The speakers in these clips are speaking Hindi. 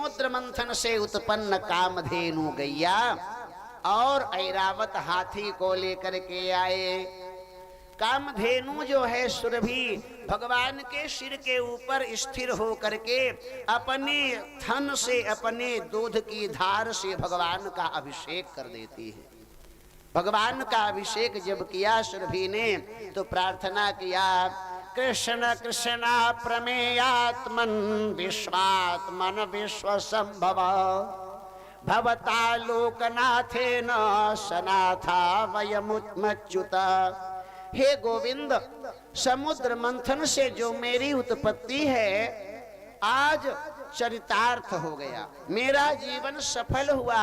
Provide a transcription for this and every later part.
समुद्र मंथन से उत्पन्न कामधेनु गैया और ऐरावत हाथी को लेकर के आए। कामधेनु जो है सुरभि भगवान के सिर के ऊपर स्थिर हो करके अपने थन से, अपने दूध की धार से भगवान का अभिषेक कर देती है। भगवान का अभिषेक जब किया सुरभि ने तो प्रार्थना किया, कृष्ण कृष्णा प्रमेयात्मन विश्वात्मन विश्व संभव भवता लोकनाथेन सनाथा वयमुच्युत। हे गोविंद, समुद्र मंथन से जो मेरी उत्पत्ति है आज चरितार्थ हो गया, मेरा जीवन सफल हुआ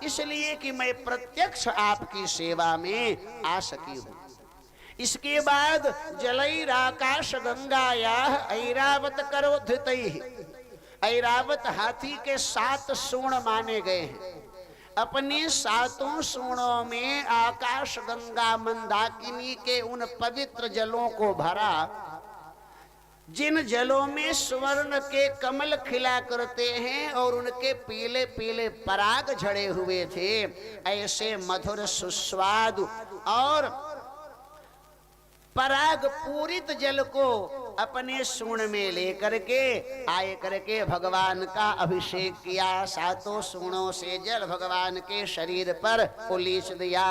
इसलिए कि मैं प्रत्यक्ष आपकी सेवा में आ सकी हूँ। इसके बाद जलैराकाश गंगाया ऐरावत करोधृतैः, ऐरावत हाथी के 7 सूंड माने गए हैं। अपने 7 सूंडों में आकाश गंगा मंदाकिनी के उन पवित्र जलों को भरा जिन जलों में स्वर्ण के कमल खिला करते हैं और उनके पीले पीले पराग झड़े हुए थे। ऐसे मधुर सुस्वादु और पराग पूरित जल को अपने सूंड में लेकर के आए करके भगवान का अभिषेक किया। 7 सूंडों से जल भगवान के शरीर पर उलीच दिया।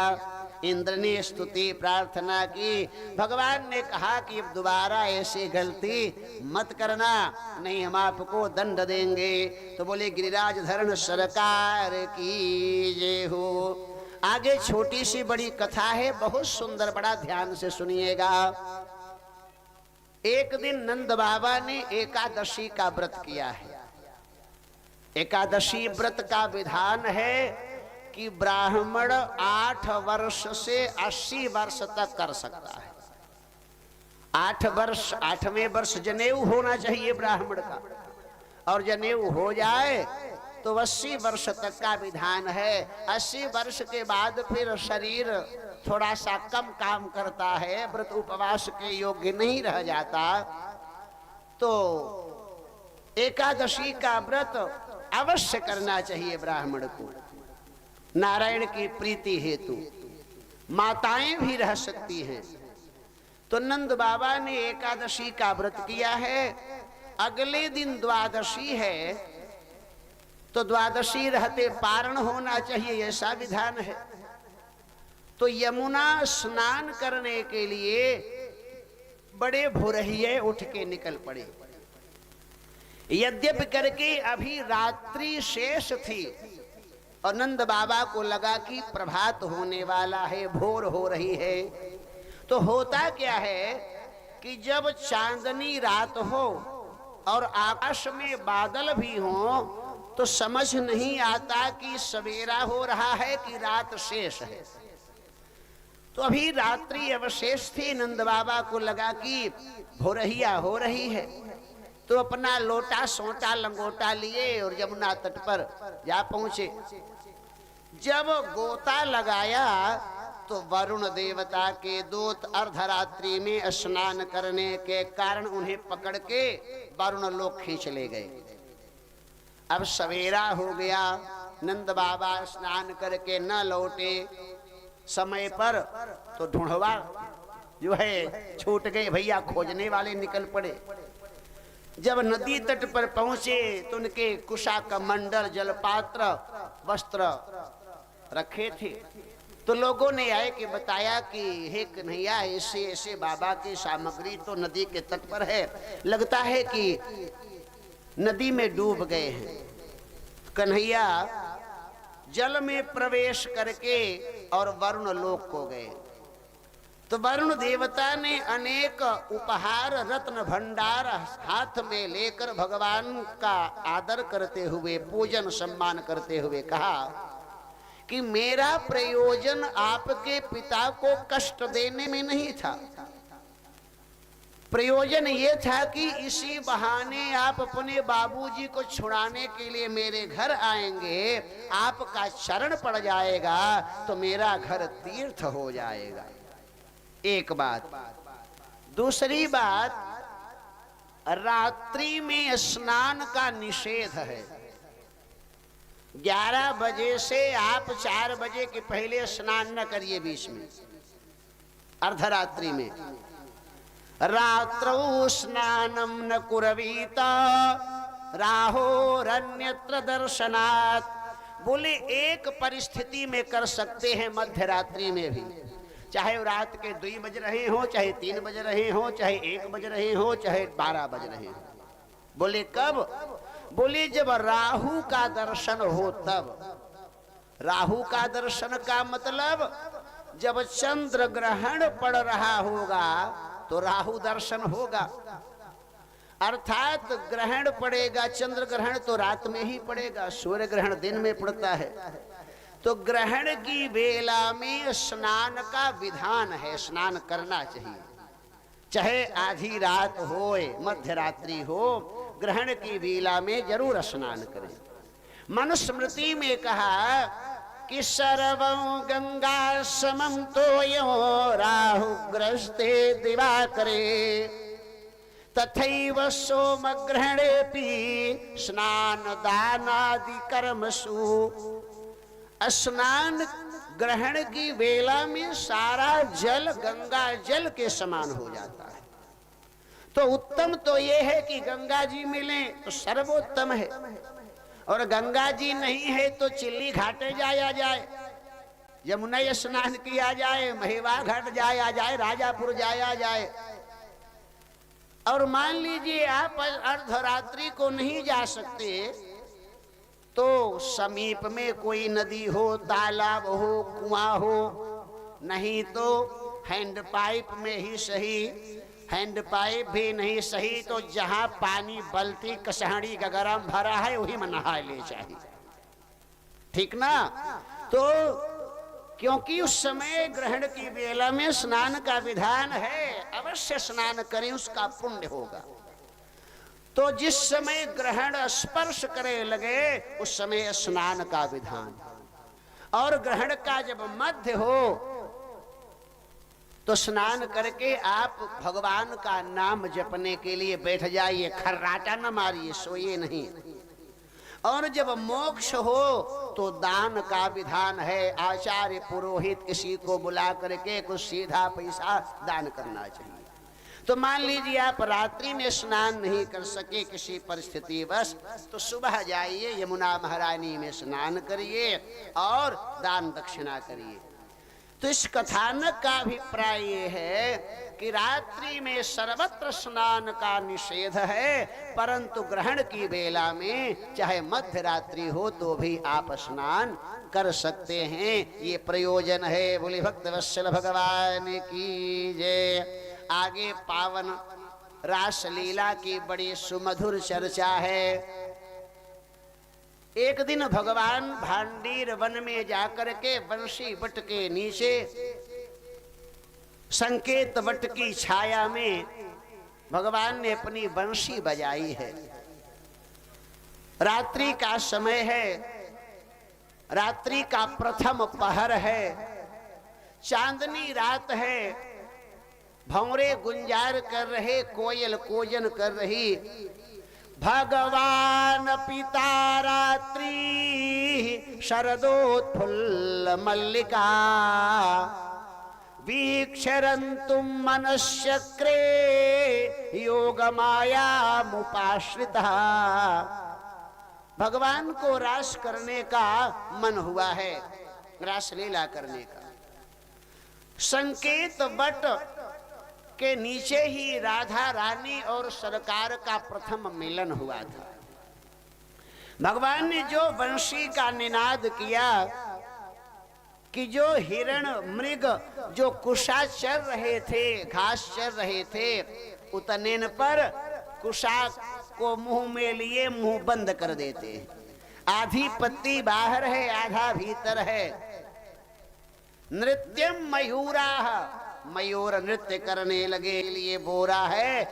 इंद्र ने स्तुति प्रार्थना की। भगवान ने कहा कि अब दोबारा ऐसी गलती मत करना, नहीं हम आपको दंड देंगे। तो बोले गिरिराज धरण सरकार की जय हो। आगे छोटी सी बड़ी कथा है, बहुत सुंदर, बड़ा ध्यान से सुनिएगा। एक दिन नंद बाबा ने एकादशी का व्रत किया है। एकादशी व्रत का विधान है कि ब्राह्मण 8 वर्ष से 80 वर्ष तक कर सकता है। 8 वर्ष, 8वें वर्ष जनेऊ होना चाहिए ब्राह्मण का, और जनेऊ हो जाए तो 80 वर्ष तक का विधान है। 80 वर्ष के बाद फिर शरीर थोड़ा सा कम काम करता है, व्रत उपवास के योग्य नहीं रह जाता, तो एकादशी का व्रत अवश्य करना चाहिए ब्राह्मण को, नारायण की प्रीति हेतु। माताएं भी रह सकती हैं। तो नंद बाबा ने एकादशी का व्रत किया है। अगले दिन द्वादशी है, तो द्वादशी रहते पारण होना चाहिए, ऐसा विधान है। तो यमुना स्नान करने के लिए बड़े भोरहिये उठ के निकल पड़े। यद्यपि करके अभी रात्रि शेष थी और नंद बाबा को लगा कि प्रभात होने वाला है, भोर हो रही है। तो होता क्या है कि जब चांदनी रात हो और आकाश में बादल भी हो तो समझ नहीं आता कि सवेरा हो रहा है कि रात शेष है। तो अभी रात्रि अवशेष थी। नंद बाबा को लगा कि भोरहिया हो रही है, तो अपना लोटा सोटा लंगोटा लिए और यमुना तट पर जा पहुंचे। जब गोता लगाया तो वरुण देवता के दूत अर्धरात्रि में स्नान करने के कारण उन्हें पकड़ के वरुण लोक खींच ले गए। अब सवेरा हो गया, नंद बाबा स्नान करके न लौटे समय पर, तो ढूंढवा जो है छूट गए। भैया खोजने वाले निकल पड़े। जब नदी तट पर पहुंचे तो उनके कुशा कमंडल, जलपात्र, वस्त्र रखे थे। तो लोगों ने आए कि बताया कि हे कन्हैया, ऐसे ऐसे बाबा की सामग्री तो नदी के तट पर है, लगता है कि नदी में डूब गए हैं। कन्हैया जल में प्रवेश करके और वरुण लोक को गए। तो वरुण देवता ने अनेक उपहार रत्न भंडार हाथ में लेकर भगवान का आदर करते हुए, पूजन सम्मान करते हुए कहा कि मेरा प्रयोजन आपके पिता को कष्ट देने में नहीं था, प्रयोजन ये था कि इसी बहाने आप अपने बाबूजी को छुड़ाने के लिए मेरे घर आएंगे, आपका चरण पड़ जाएगा तो मेरा घर तीर्थ हो जाएगा। एक बात। दूसरी बात, रात्रि में स्नान का निषेध है। 11 बजे से आप 4 बजे के पहले स्नान न करिए बीच में, अर्धरात्रि में। रात्रौ स्नानम न कुरवीत राहोरन्यत्र दर्शनात्। बोले एक परिस्थिति में कर सकते हैं, मध्य रात्रि में भी, चाहे रात के 2 बज रहे हो, चाहे 3 बज रहे हो, चाहे 1 बज रहे हो, चाहे 12 बज रहे हो। बोले कब? बोले जब राहु का दर्शन हो तब। राहु का दर्शन का मतलब जब चंद्र ग्रहण पड़ रहा होगा तो राहु दर्शन होगा, अर्थात ग्रहण पड़ेगा, चंद्र ग्रहण तो रात में ही पड़ेगा, सूर्य ग्रहण दिन में पड़ता है। तो ग्रहण की बेला में स्नान का विधान है, स्नान करना चाहिए, चाहे आधी रात हो, मध्य रात्रि हो, ग्रहण की बेला में जरूर स्नान करें। मनुस्मृति में कहा कि सर्वं गंगा समं तोयो राहुग्रस्ते दिवाकरे तथैव सोमग्रहणेपि स्नान दानादि कर्मसु। स्नान ग्रहण की वेला में सारा जल गंगा जल के समान हो जाता है। तो उत्तम तो ये है कि गंगा जी मिले तो सर्वोत्तम है, और गंगा जी नहीं है तो चिल्ली घाटे जाया जाए, यमुना स्नान किया जाए, महिवा घाट जाया जाए, राजापुर जाया जाए। और मान लीजिए आप अर्धरात्रि को नहीं जा सकते तो समीप में कोई नदी हो, तालाब हो, कुआं हो, नहीं तो हैंड पाइप में ही सही, हैंड पाइप भी नहीं सही तो जहां पानी बल्टी कसहड़ी का गरम भरा है वही में नहा ले चाहिए, ठीक ना। तो क्योंकि उस समय ग्रहण की बेला में स्नान का विधान है, अवश्य स्नान करें, उसका पुण्य होगा। तो जिस समय ग्रहण स्पर्श करे लगे उस समय स्नान का विधान, और ग्रहण का जब मध्य हो तो स्नान करके आप भगवान का नाम जपने के लिए बैठ जाइए, खर्राटा न मारिए, सोइए नहीं। और जब मोक्ष हो तो दान का विधान है, आचार्य पुरोहित किसी को बुला करके कुछ सीधा पैसा दान करना चाहिए। तो मान लीजिए आप रात्रि में स्नान नहीं कर सके किसी परिस्थिति बस, तो सुबह जाइए यमुना महारानी में स्नान करिए और दान दक्षिणा करिए। तो इस कथानक का अभिप्राय ये है कि रात्रि में सर्वत्र स्नान का निषेध है, परंतु ग्रहण की बेला में चाहे मध्य रात्रि हो तो भी आप स्नान कर सकते हैं। ये प्रयोजन है। बोले भक्तवत्सल भगवान की जय। आगे पावन रासलीला की बड़ी सुमधुर चर्चा है। एक दिन भगवान भांडीर वन में जाकर के बंशी वट के नीचे संकेत वट की छाया में भगवान ने अपनी बंशी बजाई है। रात्रि का समय है, रात्रि का प्रथम पहर है, चांदनी रात है, भंवरे गुंजार कर रहे, कोयल कोजन कर रही। भगवान पिता रात्रि शरदोत्फुल्ल मल्लिका वीक्षरन्तुम मनश्चक्रे योग माया मुपाश्रिता। भगवान को रास करने का मन हुआ है, रास लीला करने का। संकेत वट के नीचे ही राधा रानी और सरकार का प्रथम मिलन हुआ था। भगवान ने जो बंशी का निनाद किया कि जो हिरण मृग जो कुशा चर रहे थे, घास चर रहे थे, उतने पर कुशा को मुंह में लिए मुंह बंद कर देते। आधी पत्ती बाहर है, आधा भीतर है। नृत्यम मयूराः, मयूर नृत्य करने लगे। लिए बोरा है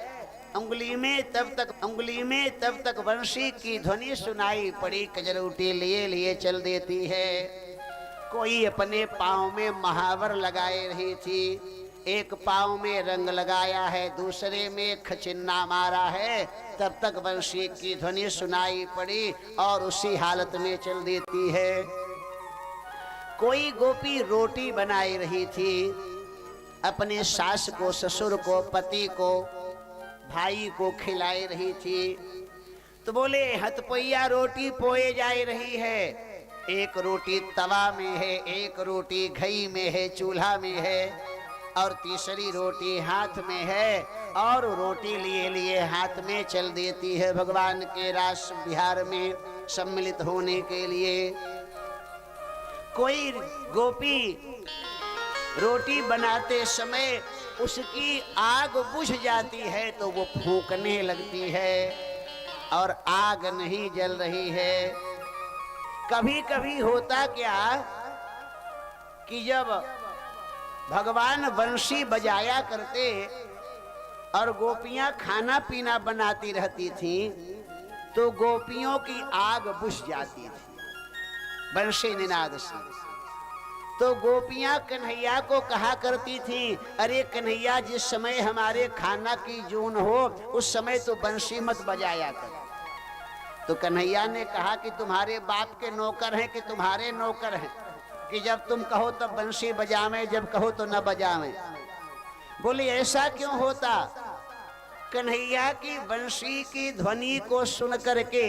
उंगली में तब तक बंशी की ध्वनि सुनाई पड़ी। कजरौटी लिए लिए चल देती है। कोई अपने पांव में महावर लगाए रही थी, एक पांव में रंग लगाया है, दूसरे में खचिन्ना मारा है, तब तक बंशी की ध्वनि सुनाई पड़ी और उसी हालत में चल देती है। कोई गोपी रोटी बनाई रही थी, अपने सास को, ससुर को, पति को, भाई को खिलाई रही थी। तो बोले हथपैया रोटी पोए जा रही है, एक रोटी तवा में है, एक रोटी घई में है, चूल्हा में है, और तीसरी रोटी हाथ में है, और रोटी लिए लिए हाथ में चल देती है भगवान के रास विहार में सम्मिलित होने के लिए। कोई गोपी रोटी बनाते समय उसकी आग बुझ जाती है तो वो फूंकने लगती है और आग नहीं जल रही है। कभी कभी होता क्या कि जब भगवान बंशी बजाया करते और गोपियां खाना पीना बनाती रहती थीं, तो गोपियों की आग बुझ जाती थी बंशी निनाद से। तो गोपियां कन्हैया को कहा करती थीं, अरे कन्हैया जिस समय हमारे खाना की जून हो उस समय तो बंशी मत बजाया कर। तो कन्हैया ने कहा कि तुम्हारे बाप के नौकर हैं कि तुम्हारे नौकर हैं कि जब तुम कहो तब बंशी बजावें, जब कहो तो न बजावें। बोले ऐसा क्यों होता? कन्हैया की बंशी की ध्वनि को सुन करके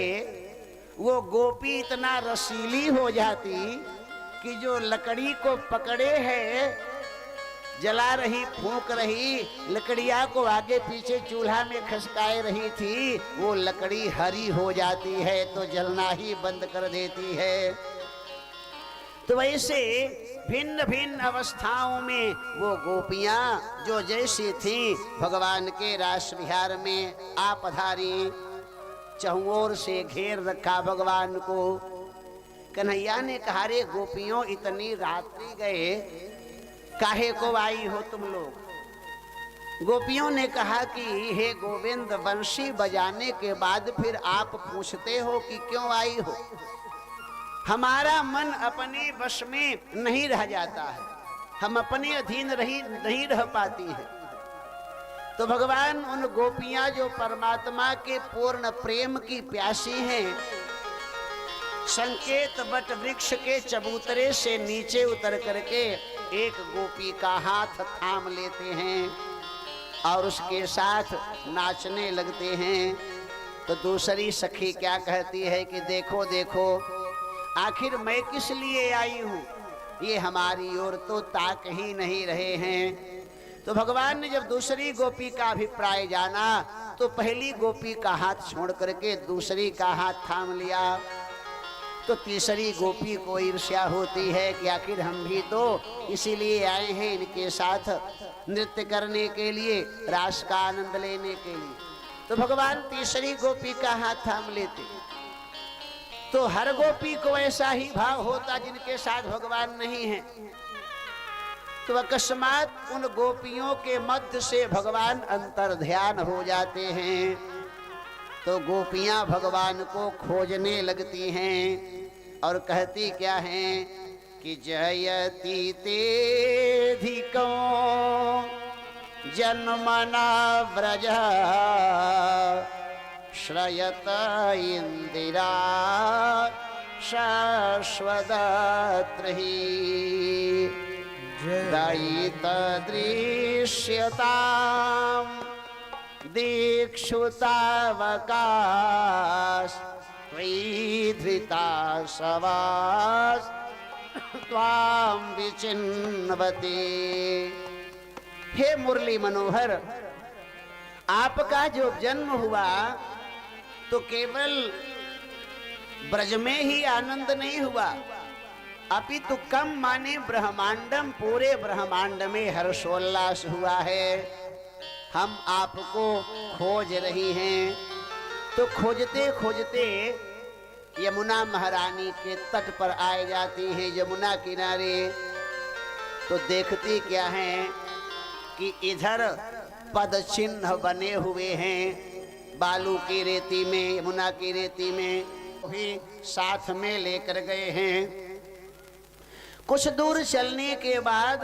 वो गोपी इतना रसीली हो जाती कि जो लकड़ी को पकड़े है, जला रही, फूंक रही, लकड़िया को आगे पीछे चूल्हा में खसकाए रही थी, वो लकड़ी हरी हो जाती है तो जलना ही बंद कर देती है। तो वैसे भिन्न भिन्न अवस्थाओं में वो गोपियां जो जैसी थीं भगवान के रास विहार में आ पधारी, चहुओर से घेर रखा भगवान को। कन्हैया ने कहा, रे गोपियों इतनी रात्रि गए, काहे को आई हो तुम लोग? गोपियों ने कहा कि हे गोविंद, बंशी बजाने के बाद फिर आप पूछते हो कि क्यों आई हो? हमारा मन अपने वश में नहीं रह जाता है, हम अपने अधीन नहीं रह पाती है। तो भगवान उन गोपियां जो परमात्मा के पूर्ण प्रेम की प्यासी हैं, संकेत बट वृक्ष के चबूतरे से नीचे उतर करके एक गोपी का हाथ थाम लेते हैं और उसके साथ नाचने लगते हैं। तो दूसरी सखी क्या कहती है कि देखो देखो, आखिर मैं किस लिए आई हूँ, ये हमारी ओर तो ताक ही नहीं रहे हैं। तो भगवान ने जब दूसरी गोपी का अभिप्राय जाना तो पहली गोपी का हाथ छोड़ करके दूसरी का हाथ थाम लिया। तो तीसरी गोपी को ईर्ष्या होती है कि आखिर हम भी तो इसीलिए आए हैं इनके साथ नृत्य करने के लिए, रास का आनंद लेने के लिए। तो भगवान तीसरी गोपी का हाथ थाम लेते। तो हर गोपी को ऐसा ही भाव होता जिनके साथ भगवान नहीं है। तो अकस्मात उन गोपियों के मध्य से भगवान अंतर ध्यान हो जाते हैं। तो गोपियां भगवान को खोजने लगती हैं और कहती क्या हैं कि जयति तेधिको जन्मना व्रज श्रयत इंदिरा शाश्वतत्रहि दयित दृश्यताम् दीक्षुतावकाश त्वयिधृता सवास त्वां विचिन्वते। हे मुरली मनोहर, आपका जो जन्म हुआ तो केवल ब्रज में ही आनंद नहीं हुआ, अपितु कम माने ब्रह्मांडम, पूरे ब्रह्मांड में हर्षोल्लास हुआ है। हम आपको खोज रही हैं। तो खोजते खोजते यमुना महारानी के तट पर आए जाती हैं, यमुना किनारे। तो देखती क्या हैं कि इधर पद चिन्ह बने हुए हैं बालू की रेती में, यमुना की रेती में, वही साथ में लेकर गए हैं। कुछ दूर चलने के बाद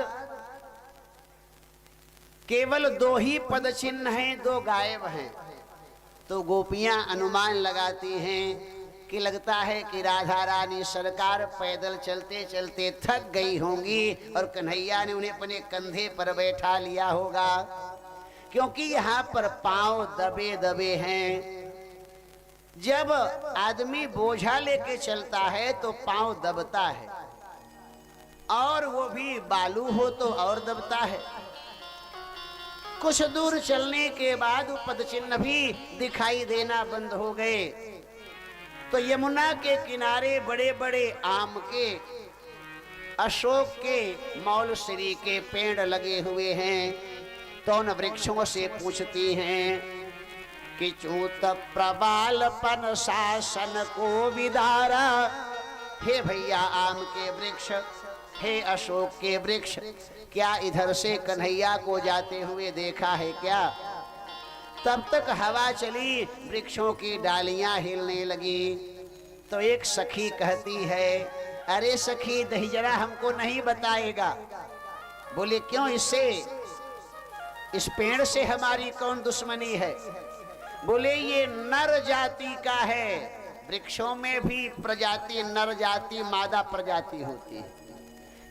केवल 2 ही पद चिन्ह हैं, 2 गायब हैं। तो गोपियां अनुमान लगाती हैं कि लगता है कि राधा रानी सरकार पैदल चलते चलते थक गई होंगी और कन्हैया ने उन्हें अपने कंधे पर बैठा लिया होगा, क्योंकि यहाँ पर पांव दबे दबे हैं। जब आदमी बोझा लेके चलता है तो पांव दबता है, और वो भी बालू हो तो और दबता है। कुछ दूर चलने के बाद पद चिन्ह भी दिखाई देना बंद हो गए। तो यमुना के किनारे बड़े बड़े आम के, अशोक के, मौलश्री के पेड़ लगे हुए हैं। तो उन वृक्षों से पूछती हैं कि चूत प्रबालपन शासन को विदारा। हे भैया आम के वृक्ष, हे अशोक के वृक्ष, क्या इधर से कन्हैया को जाते हुए देखा है क्या? तब तक हवा चली, वृक्षों की डालियां हिलने लगी। तो एक सखी कहती है, अरे सखी दही जरा हमको नहीं बताएगा? बोले क्यों, इससे, इस पेड़ से हमारी कौन दुश्मनी है? बोले ये नर जाति का है। वृक्षों में भी प्रजाति, नर जाति मादा प्रजाति होती है।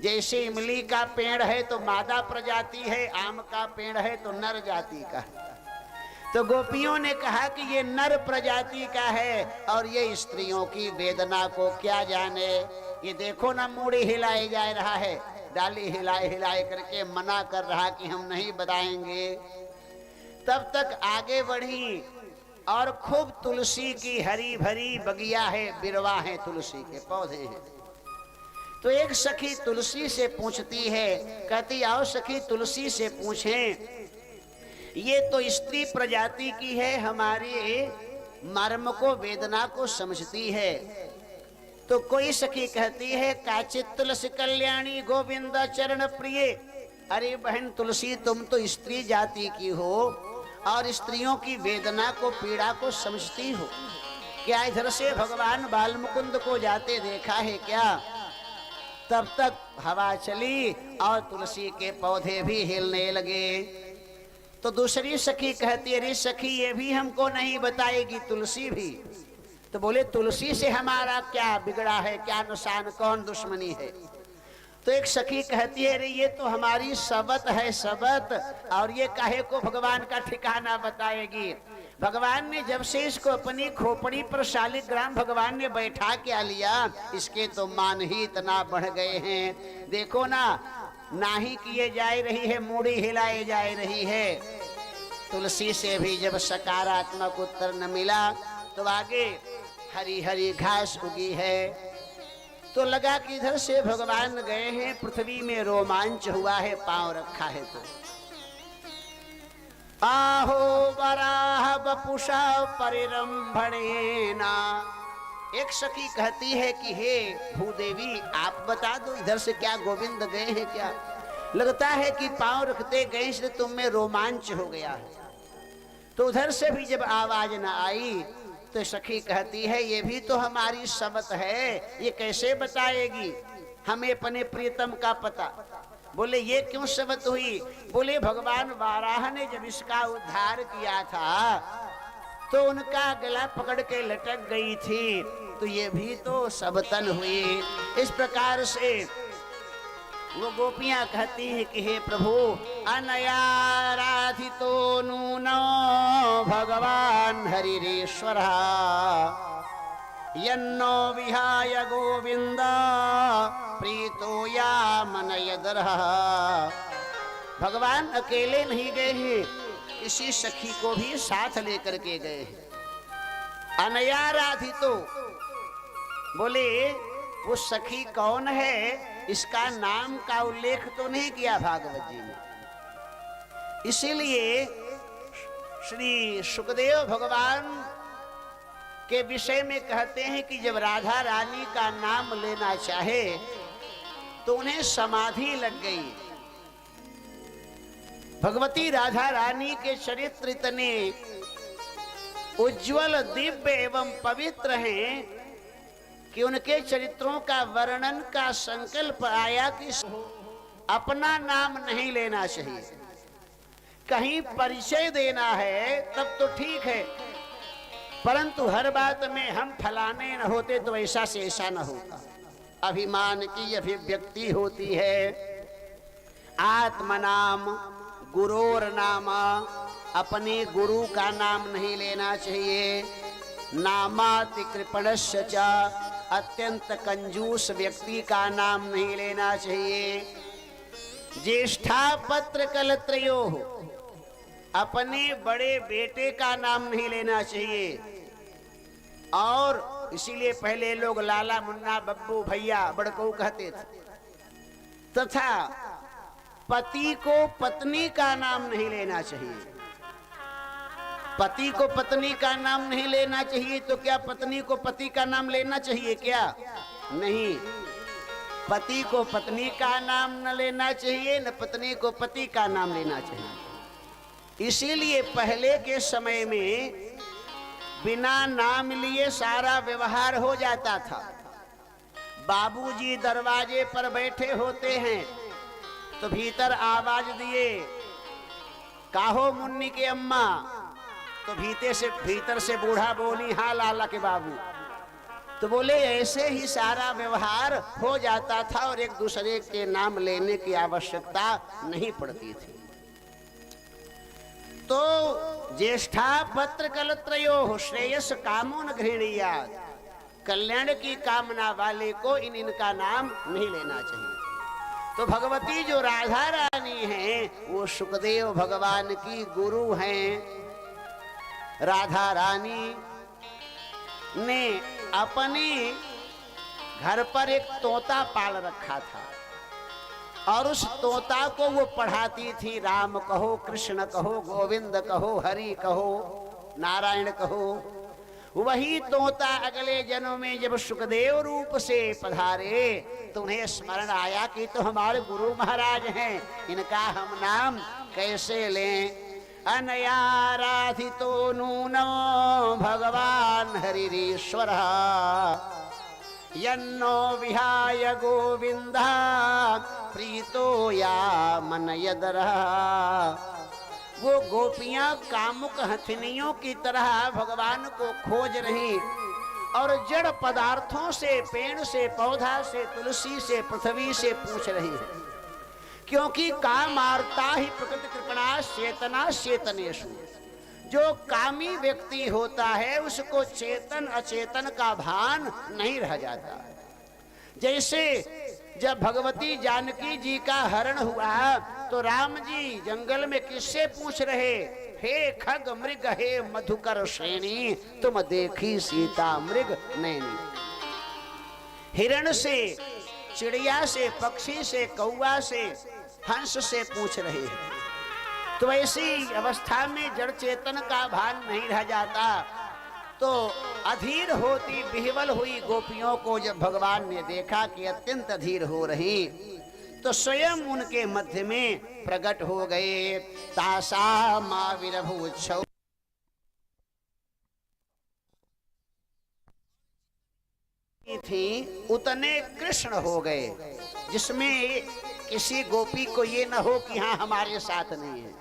जैसे इमली का पेड़ है तो मादा प्रजाति है, आम का पेड़ है तो नर जाति का है। तो गोपियों ने कहा कि ये नर प्रजाति का है और ये स्त्रियों की वेदना को क्या जाने। ये देखो ना, मूड़ी हिलाए जा रहा है, डाली हिलाए हिलाए करके मना कर रहा कि हम नहीं बताएंगे। तब तक आगे बढ़ी और खूब तुलसी की हरी भरी बगिया है, बिरवा है, तुलसी के पौधे हैं। तो एक सखी तुलसी से पूछती है, कहती आओ सखी तुलसी से पूछें, ये तो स्त्री प्रजाति की है, हमारे मर्म को, वेदना को समझती है। तो कोई सखी कहती है, काचित तुलसी कल्याणी गोविंद चरण प्रिय। अरे बहन तुलसी, तुम तो स्त्री जाति की हो और स्त्रियों की वेदना को, पीड़ा को समझती हो। क्या इधर से भगवान बाल मुकुंद को जाते देखा है क्या? तब तक हवा चली और तुलसी के पौधे भी हिलने लगे। तो दूसरी सखी कहती है, अरे सखी ये भी हमको नहीं बताएगी तुलसी भी? तो बोले तुलसी से हमारा क्या बिगड़ा है, क्या नुकसान, कौन दुश्मनी है? तो एक सखी कहती है, अरे ये तो हमारी सबत है, सबत, और ये काहे को भगवान का ठिकाना बताएगी? भगवान ने जब से इसको अपनी खोपड़ी पर शालिग्राम भगवान ने बैठा के लिया, इसके तो मान ही इतना बढ़ गए हैं। देखो ना, नाही किए जा रही है, मूड़ी हिलाए जा रही है। तुलसी से भी जब सकारात्मक उत्तर न मिला तो आगे हरी हरी घास उगी है। तो लगा कि इधर से भगवान गए हैं, पृथ्वी में रोमांच हुआ है, पांव रखा है। तो आहो वराह वपुषा परिरंभणेना। एक सखी कहती है कि हे भूदेवी, आप बता दो इधर से क्या गोविंद गए हैं क्या? लगता है कि पांव रखते गए इसलिए तुम में रोमांच हो गया है। तो उधर से भी जब आवाज न आई तो सखी कहती है, ये भी तो हमारी सबत है, ये कैसे बताएगी हमें अपने प्रियतम का पता? बोले ये क्यों सबत हुई? बोले भगवान वाराह ने जब इसका उद्धार किया था तो उनका गला पकड़ के लटक गई थी, तो ये भी तो सबतन हुई। इस प्रकार से वो गोपियां कहती हैं कि हे प्रभु, अनयाराधितो नूनो भगवान हरिरेश्वर यन्नो विहाय गोविंद प्रीतो या मनयदरः। भगवान अकेले नहीं गए हैं, इसी सखी को भी साथ लेकर के गए हैं। अनयाराधितो, बोले वो सखी कौन है, इसका नाम का उल्लेख तो नहीं किया भागवत जी में। इसीलिए श्री सुखदेव भगवान के विषय में कहते हैं कि जब राधा रानी का नाम लेना चाहे तो उन्हें समाधि लग गई। भगवती राधा रानी के चरित्र इतने उज्जवल, दिव्य एवं पवित्र हैं कि उनके चरित्रों का वर्णन का संकल्प आया कि अपना नाम नहीं लेना चाहिए, कहीं परिचय देना है तब तो ठीक है, परंतु हर बात में हम फलाने न होते तो ऐसा से ऐसा न होता। अभिमान की अभिव्यक्ति होती है। आत्मनाम गुरोर नामा, अपने गुरु का नाम नहीं लेना चाहिए। नामाति कृपणस्य च, अत्यंत कंजूस व्यक्ति का नाम नहीं लेना चाहिए। ज्येष्ठा पत्र कलत्रयो, अपने बड़े बेटे का नाम नहीं लेना चाहिए। और इसीलिए पहले लोग लाला मुन्ना बब्बू भैया बड़कऊ कहते थे। तथा पति को पत्नी का नाम नहीं लेना चाहिए। पति को पत्नी का नाम नहीं लेना चाहिए तो क्या पत्नी को पति का नाम लेना चाहिए क्या? नहीं, पति को पत्नी का नाम न लेना चाहिए, न पत्नी को पति का नाम लेना चाहिए। इसीलिए पहले के समय में बिना नाम लिए सारा व्यवहार हो जाता था। बाबूजी दरवाजे पर बैठे होते हैं तो भीतर आवाज दिए, काहो मुन्नी के अम्मा, तो भीतर से बूढ़ा बोली, हाँ लाला के बाबू। तो बोले ऐसे ही सारा व्यवहार हो जाता था और एक दूसरे के नाम लेने की आवश्यकता नहीं पड़ती थी। तो ज्येष्ठा पत्र कलत्रयो श्रेयस कामो न गृह्णीयात्, कल्याण की कामना वाले को इनका नाम नहीं लेना चाहिए। तो भगवती जो राधा रानी हैं वो सुखदेव भगवान की गुरु हैं। राधा रानी ने अपने घर पर एक तोता पाल रखा था और उस तोता को वो पढ़ाती थी। राम कहो, कृष्ण कहो, गोविंद कहो, हरि कहो, नारायण कहो। वही तोता अगले जन्म में जब सुखदेव रूप से पधारे तो उन्हें स्मरण आया कि तो हमारे गुरु महाराज हैं, इनका हम नाम कैसे लें। अनयाराधितो नूनो भगवान हरिरीश्वर, यन्नो विहाय गोविंदा प्रीतो या मन यदरः। वो गोपियां कामुक हथिनियों की तरह भगवान को खोज रही और जड़ पदार्थों से, पेड़ से, पौधा से, तुलसी से, पृथ्वी से पूछ रही है। क्योंकि कामार्ता ही प्रकृति कृपणा चेतना चेतनेषु, जो कामी व्यक्ति होता है उसको चेतन अचेतन का भान नहीं रह जाता। जैसे जब भगवती जानकी जी का हरण हुआ तो राम जी जंगल में किससे पूछ रहे, हे खग मृग हे मधुकर श्रेणी, तुम देखी सीता मृग नैनी। हिरण से, चिड़िया से, पक्षी से, कौवा से, हंस से पूछ रहे हैं। तो ऐसी अवस्था में जड़ चेतन का भान नहीं रह जाता। तो अधीर होती विह्वल हुई गोपियों को जब भगवान ने देखा कि अत्यंत अधीर हो रही तो स्वयं उनके मध्य में प्रकट हो गए। तासा मा विरभूच्छौ थी उतने कृष्ण हो गए, जिसमें किसी गोपी को ये न हो कि हाँ हमारे साथ नहीं है।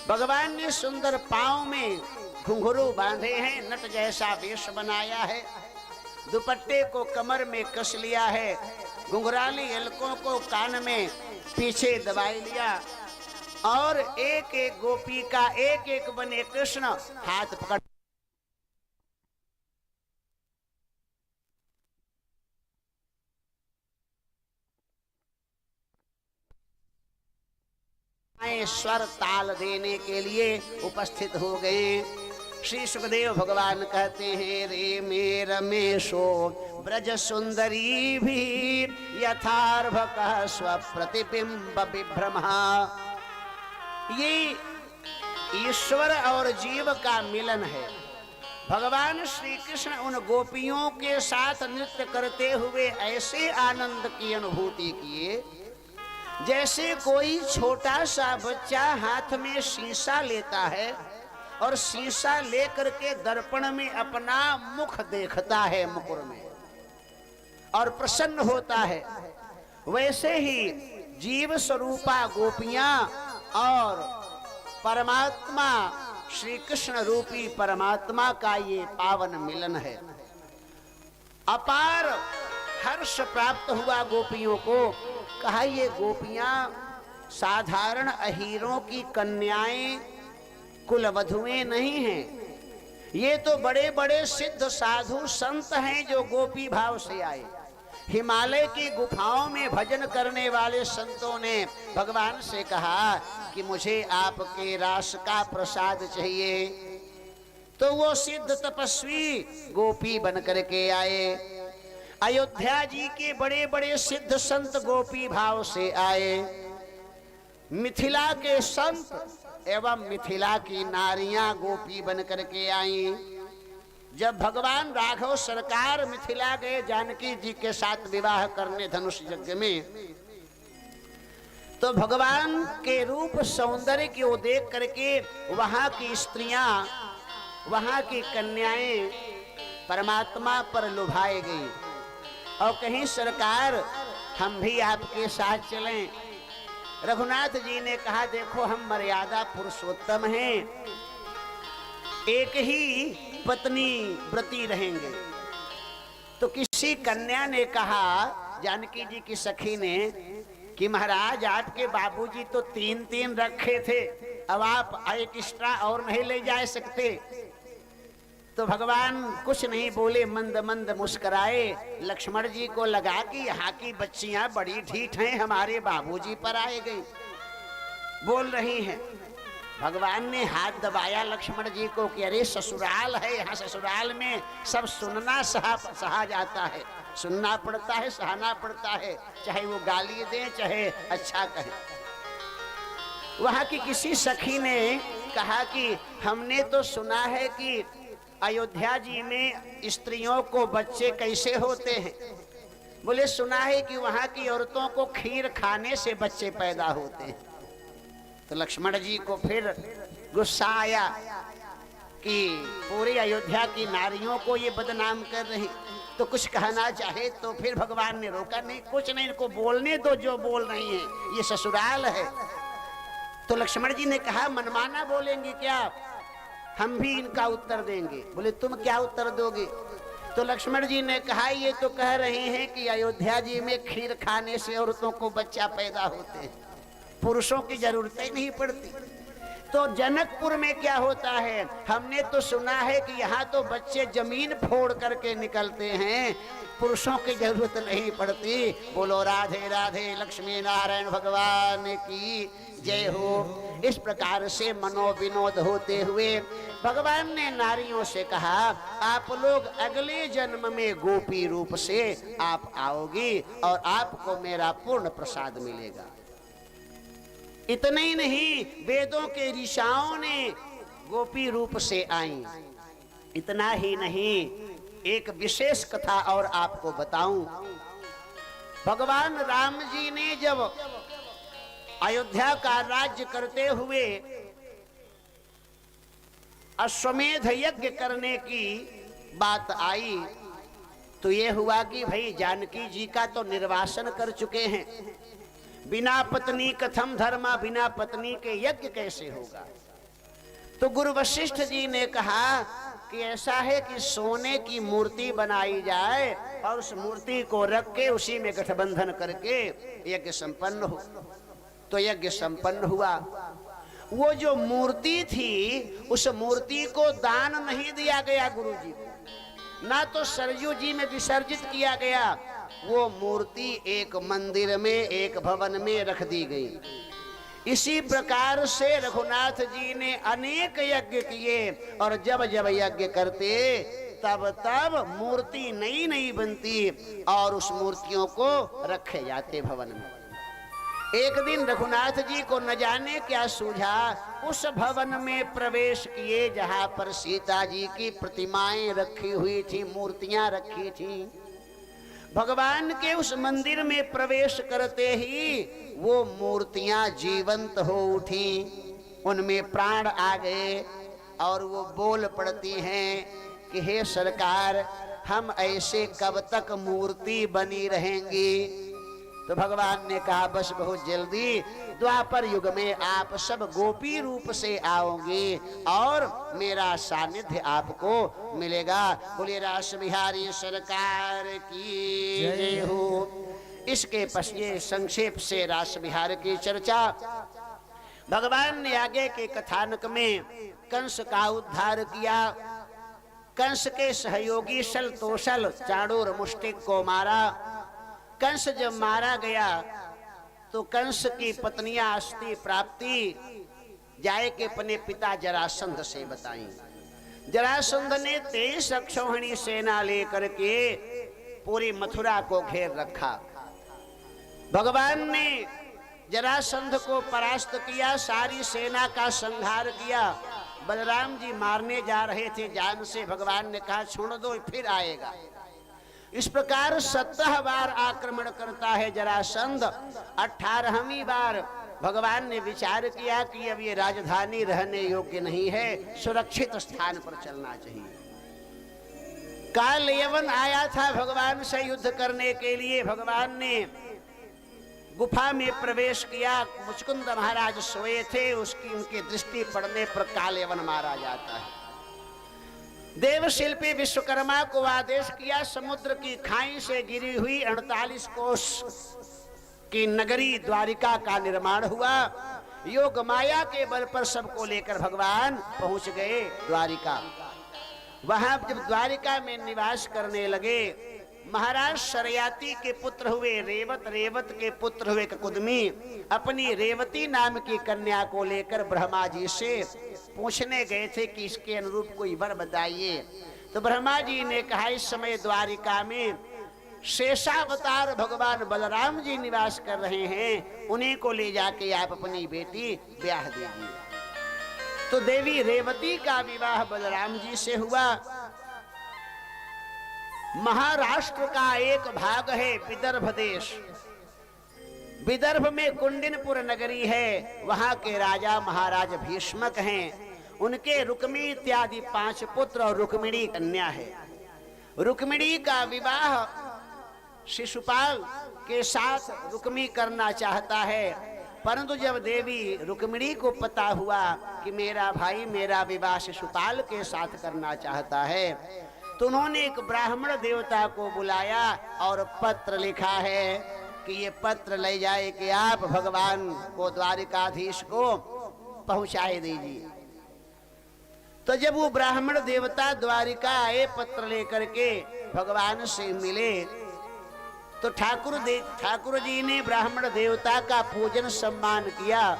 भगवान ने सुंदर पांव में घुंघरू बांधे हैं, नट जैसा वेश बनाया है, दुपट्टे को कमर में कस लिया है, घुंघराली एलकों को कान में पीछे दबाई लिया और एक एक गोपी का एक एक बने कृष्ण हाथ पकड़ स्वर ताल देने के लिए उपस्थित हो गए। श्री सुखदेव भगवान कहते हैं, रे मे रमेशो ब्रज सुंदरी भी यथार्भक स्वप्रतिबिंब विभ्रमा। ये ईश्वर और जीव का मिलन है। भगवान श्री कृष्ण उन गोपियों के साथ नृत्य करते हुए ऐसे आनंद की अनुभूति किए जैसे कोई छोटा सा बच्चा हाथ में शीशा लेता है और शीशा लेकर के दर्पण में अपना मुख देखता है मुकुर में और प्रसन्न होता है। वैसे ही जीव स्वरूपा गोपियां और परमात्मा श्री कृष्ण रूपी परमात्मा का ये पावन मिलन है। अपार हर्ष प्राप्त हुआ गोपियों को। कहा ये गोपियां साधारण अहीरों की कन्याएं कुलवधुएं नहीं हैं, ये तो बड़े बड़े सिद्ध साधु संत हैं जो गोपी भाव से आए। हिमालय की गुफाओं में भजन करने वाले संतों ने भगवान से कहा कि मुझे आपके रास का प्रसाद चाहिए, तो वो सिद्ध तपस्वी गोपी बन करके आए। अयोध्या जी के बड़े बड़े सिद्ध संत गोपी भाव से आए। मिथिला के संत एवं मिथिला की नारियां गोपी बन करके आई। जब भगवान राघव सरकार मिथिला गए जानकी जी के साथ विवाह करने धनुष यज्ञ में, तो भगवान के रूप सौंदर्य को देख करके वहां की स्त्रियां, वहां की कन्याएं परमात्मा पर लुभाए गई और कहीं सरकार हम भी आपके साथ चलें। रघुनाथ जी ने कहा देखो हम मर्यादा पुरुषोत्तम हैं, एक ही पत्नी व्रती रहेंगे। तो किसी कन्या ने कहा जानकी जी की सखी ने कि महाराज आपके बाबूजी तो 3-3 रखे थे, अब आप एक एक्स्ट्रा और नहीं ले जा सकते। तो भगवान कुछ नहीं बोले, मंद मंद मुस्कुराए। लक्ष्मण जी को लगा कि यहाँ की बच्चियां बड़ी ढीठ हैं, हमारे बाबूजी पर आए गई, बोल रही हैं। भगवान ने हाथ दबाया लक्ष्मण जी को कि अरे ससुराल है, यहाँ ससुराल में सब सुनना सहा जाता है, सुनना पड़ता है, सहना पड़ता है, चाहे वो गाली दें चाहे अच्छा कहें। वहां की किसी सखी ने कहा कि हमने तो सुना है कि अयोध्या जी में स्त्रियों को बच्चे कैसे होते हैं। बोले सुना है कि वहां की औरतों को खीर खाने से बच्चे पैदा होते हैं। तो लक्ष्मण जी को फिर गुस्सा आया कि पूरी अयोध्या की नारियों को ये बदनाम कर रही। तो कुछ कहना चाहे तो फिर भगवान ने रोका, नहीं कुछ नहीं, इनको बोलने दो जो बोल रही है, ये ससुराल है। तो लक्ष्मण जी ने कहा मनमाना बोलेंगे क्या, हम भी इनका उत्तर देंगे। बोले तुम क्या उत्तर दोगे? तो लक्ष्मण जी ने कहा ये तो कह रहे हैं कि अयोध्या जी में खीर खाने से औरतों को बच्चा पैदा होते हैं, पुरुषों की जरूरत ही नहीं पड़ती। तो जनकपुर में क्या होता है, हमने तो सुना है कि यहाँ तो बच्चे जमीन फोड़ करके निकलते हैं, पुरुषों की जरूरत नहीं पड़ती। बोलो राधे राधे लक्ष्मी नारायण भगवान की जय हो। इस प्रकार से मनोविनोद होते हुए भगवान ने नारियों से कहा आप लोग अगले जन्म में गोपी रूप से आप आओगी और आपको मेरा पूर्ण प्रसाद मिलेगा। इतना ही नहीं, वेदों के ऋषियों ने गोपी रूप से आई। इतना ही नहीं, एक विशेष कथा और आपको बताऊं। भगवान राम जी ने जब अयोध्या का राज्य करते हुए अश्वमेध यज्ञ करने की बात आई, तो ये हुआ कि भाई जानकी जी का तो निर्वासन कर चुके हैं, बिना पत्नी कथम धर्मा, बिना पत्नी के यज्ञ कैसे होगा। तो गुरु वशिष्ठ जी ने कहा कि ऐसा है कि सोने की मूर्ति बनाई जाए और उस मूर्ति को रख के उसी में गठबंधन करके यज्ञ संपन्न हो। तो यज्ञ संपन्न हुआ। वो जो मूर्ति थी उस मूर्ति को दान नहीं दिया गया गुरु जी को, ना तो सरयू जी में विसर्जित किया गया। वो मूर्ति एक मंदिर में, एक भवन में रख दी गई। इसी प्रकार से रघुनाथ जी ने अनेक यज्ञ किए और जब जब यज्ञ करते तब तब मूर्ति नई नई बनती और उस मूर्तियों को रखे जाते भवन में। एक दिन रघुनाथ जी को न जाने क्या सूझा, उस भवन में प्रवेश किए जहां पर सीता जी की प्रतिमाएं रखी हुई थी, मूर्तियां रखी थी। भगवान के उस मंदिर में प्रवेश करते ही वो मूर्तियां जीवंत हो उठी, उनमें प्राण आ गए और वो बोल पड़ती हैं कि हे सरकार, हम ऐसे कब तक मूर्ति बनी रहेंगी। तो भगवान ने कहा बस बहुत जल्दी द्वापर युग में आप सब गोपी रूप से आओगे और मेरा सानिध्य आपको मिलेगा। बोलिए रास बिहारी सरकार की जय हो। इसके पश्चात संक्षेप से रास बिहार की चर्चा। भगवान ने आगे के कथानक में कंस का उद्धार किया। कंस के सहयोगी सल तोसल चाणूर मुष्टिक को मारा। कंस जब मारा गया तो कंस की पत्नियां अस्थि प्राप्ति जाए के अपने पिता जरासंध से बताई। जरासंध ने 23 अक्षौहिणी सेना लेकर के पूरी मथुरा को घेर रखा। भगवान ने जरासंध को परास्त किया, सारी सेना का संहार किया। बलराम जी मारने जा रहे थे जान से, भगवान ने कहा छोड़ दो फिर आएगा। इस प्रकार 17 बार आक्रमण करता है जरासंध। 18वीं बार भगवान ने विचार किया कि अब ये राजधानी रहने योग्य नहीं है, सुरक्षित स्थान पर चलना चाहिए। काल यवन आया था भगवान से युद्ध करने के लिए। भगवान ने गुफा में प्रवेश किया। मुचकुंद महाराज सोए थे, उसकी उनकी दृष्टि पड़ने पर काल यवन मारा जाता है। देव शिल्पी विश्वकर्मा को आदेश किया, समुद्र की खाई से गिरी हुई 48 कोस की नगरी द्वारिका का निर्माण हुआ। योग माया के बल पर सबको लेकर भगवान पहुंच गए द्वारिका। वहां जब द्वारिका में निवास करने लगे, महाराज शरयाती के पुत्र हुए रेवत, रेवत के पुत्र हुए कुदमी अपनी रेवती नाम की कन्या को लेकर ब्रह्मा जी से पूछने गए थे कि इसके अनुरूप कोई वर बताइए। तो ब्रह्मा जी ने कहा इस समय द्वारिका में शेषावतार भगवान बलराम जी निवास कर रहे हैं, उन्हीं को ले जाके आप अपनी बेटी ब्याह दीजिए। तो देवी रेवती का विवाह बलराम जी से हुआ। महाराष्ट्र का एक भाग है विदर्भ देश। विदर्भ में कुंडिनपुर नगरी है, वहां के राजा महाराज भीष्मक हैं। उनके रुक्मी इत्यादि 5 पुत्र और रुक्मिणी कन्या है। रुक्मिणी का विवाह शिशुपाल के साथ रुक्मी करना चाहता है, परंतु जब देवी रुक्मिणी को पता हुआ कि मेरा भाई मेरा विवाह शिशुपाल के साथ करना चाहता है, तो उन्होंने एक ब्राह्मण देवता को बुलाया और पत्र लिखा है कि ये पत्र ले जाए कि आप भगवान को द्वारिकाधीश को पहुंचाए दीजिए। तो जब वो ब्राह्मण देवता द्वारिका आए पत्र लेकर के भगवान से मिले, तो ठाकुर जी ने ब्राह्मण देवता का पूजन सम्मान किया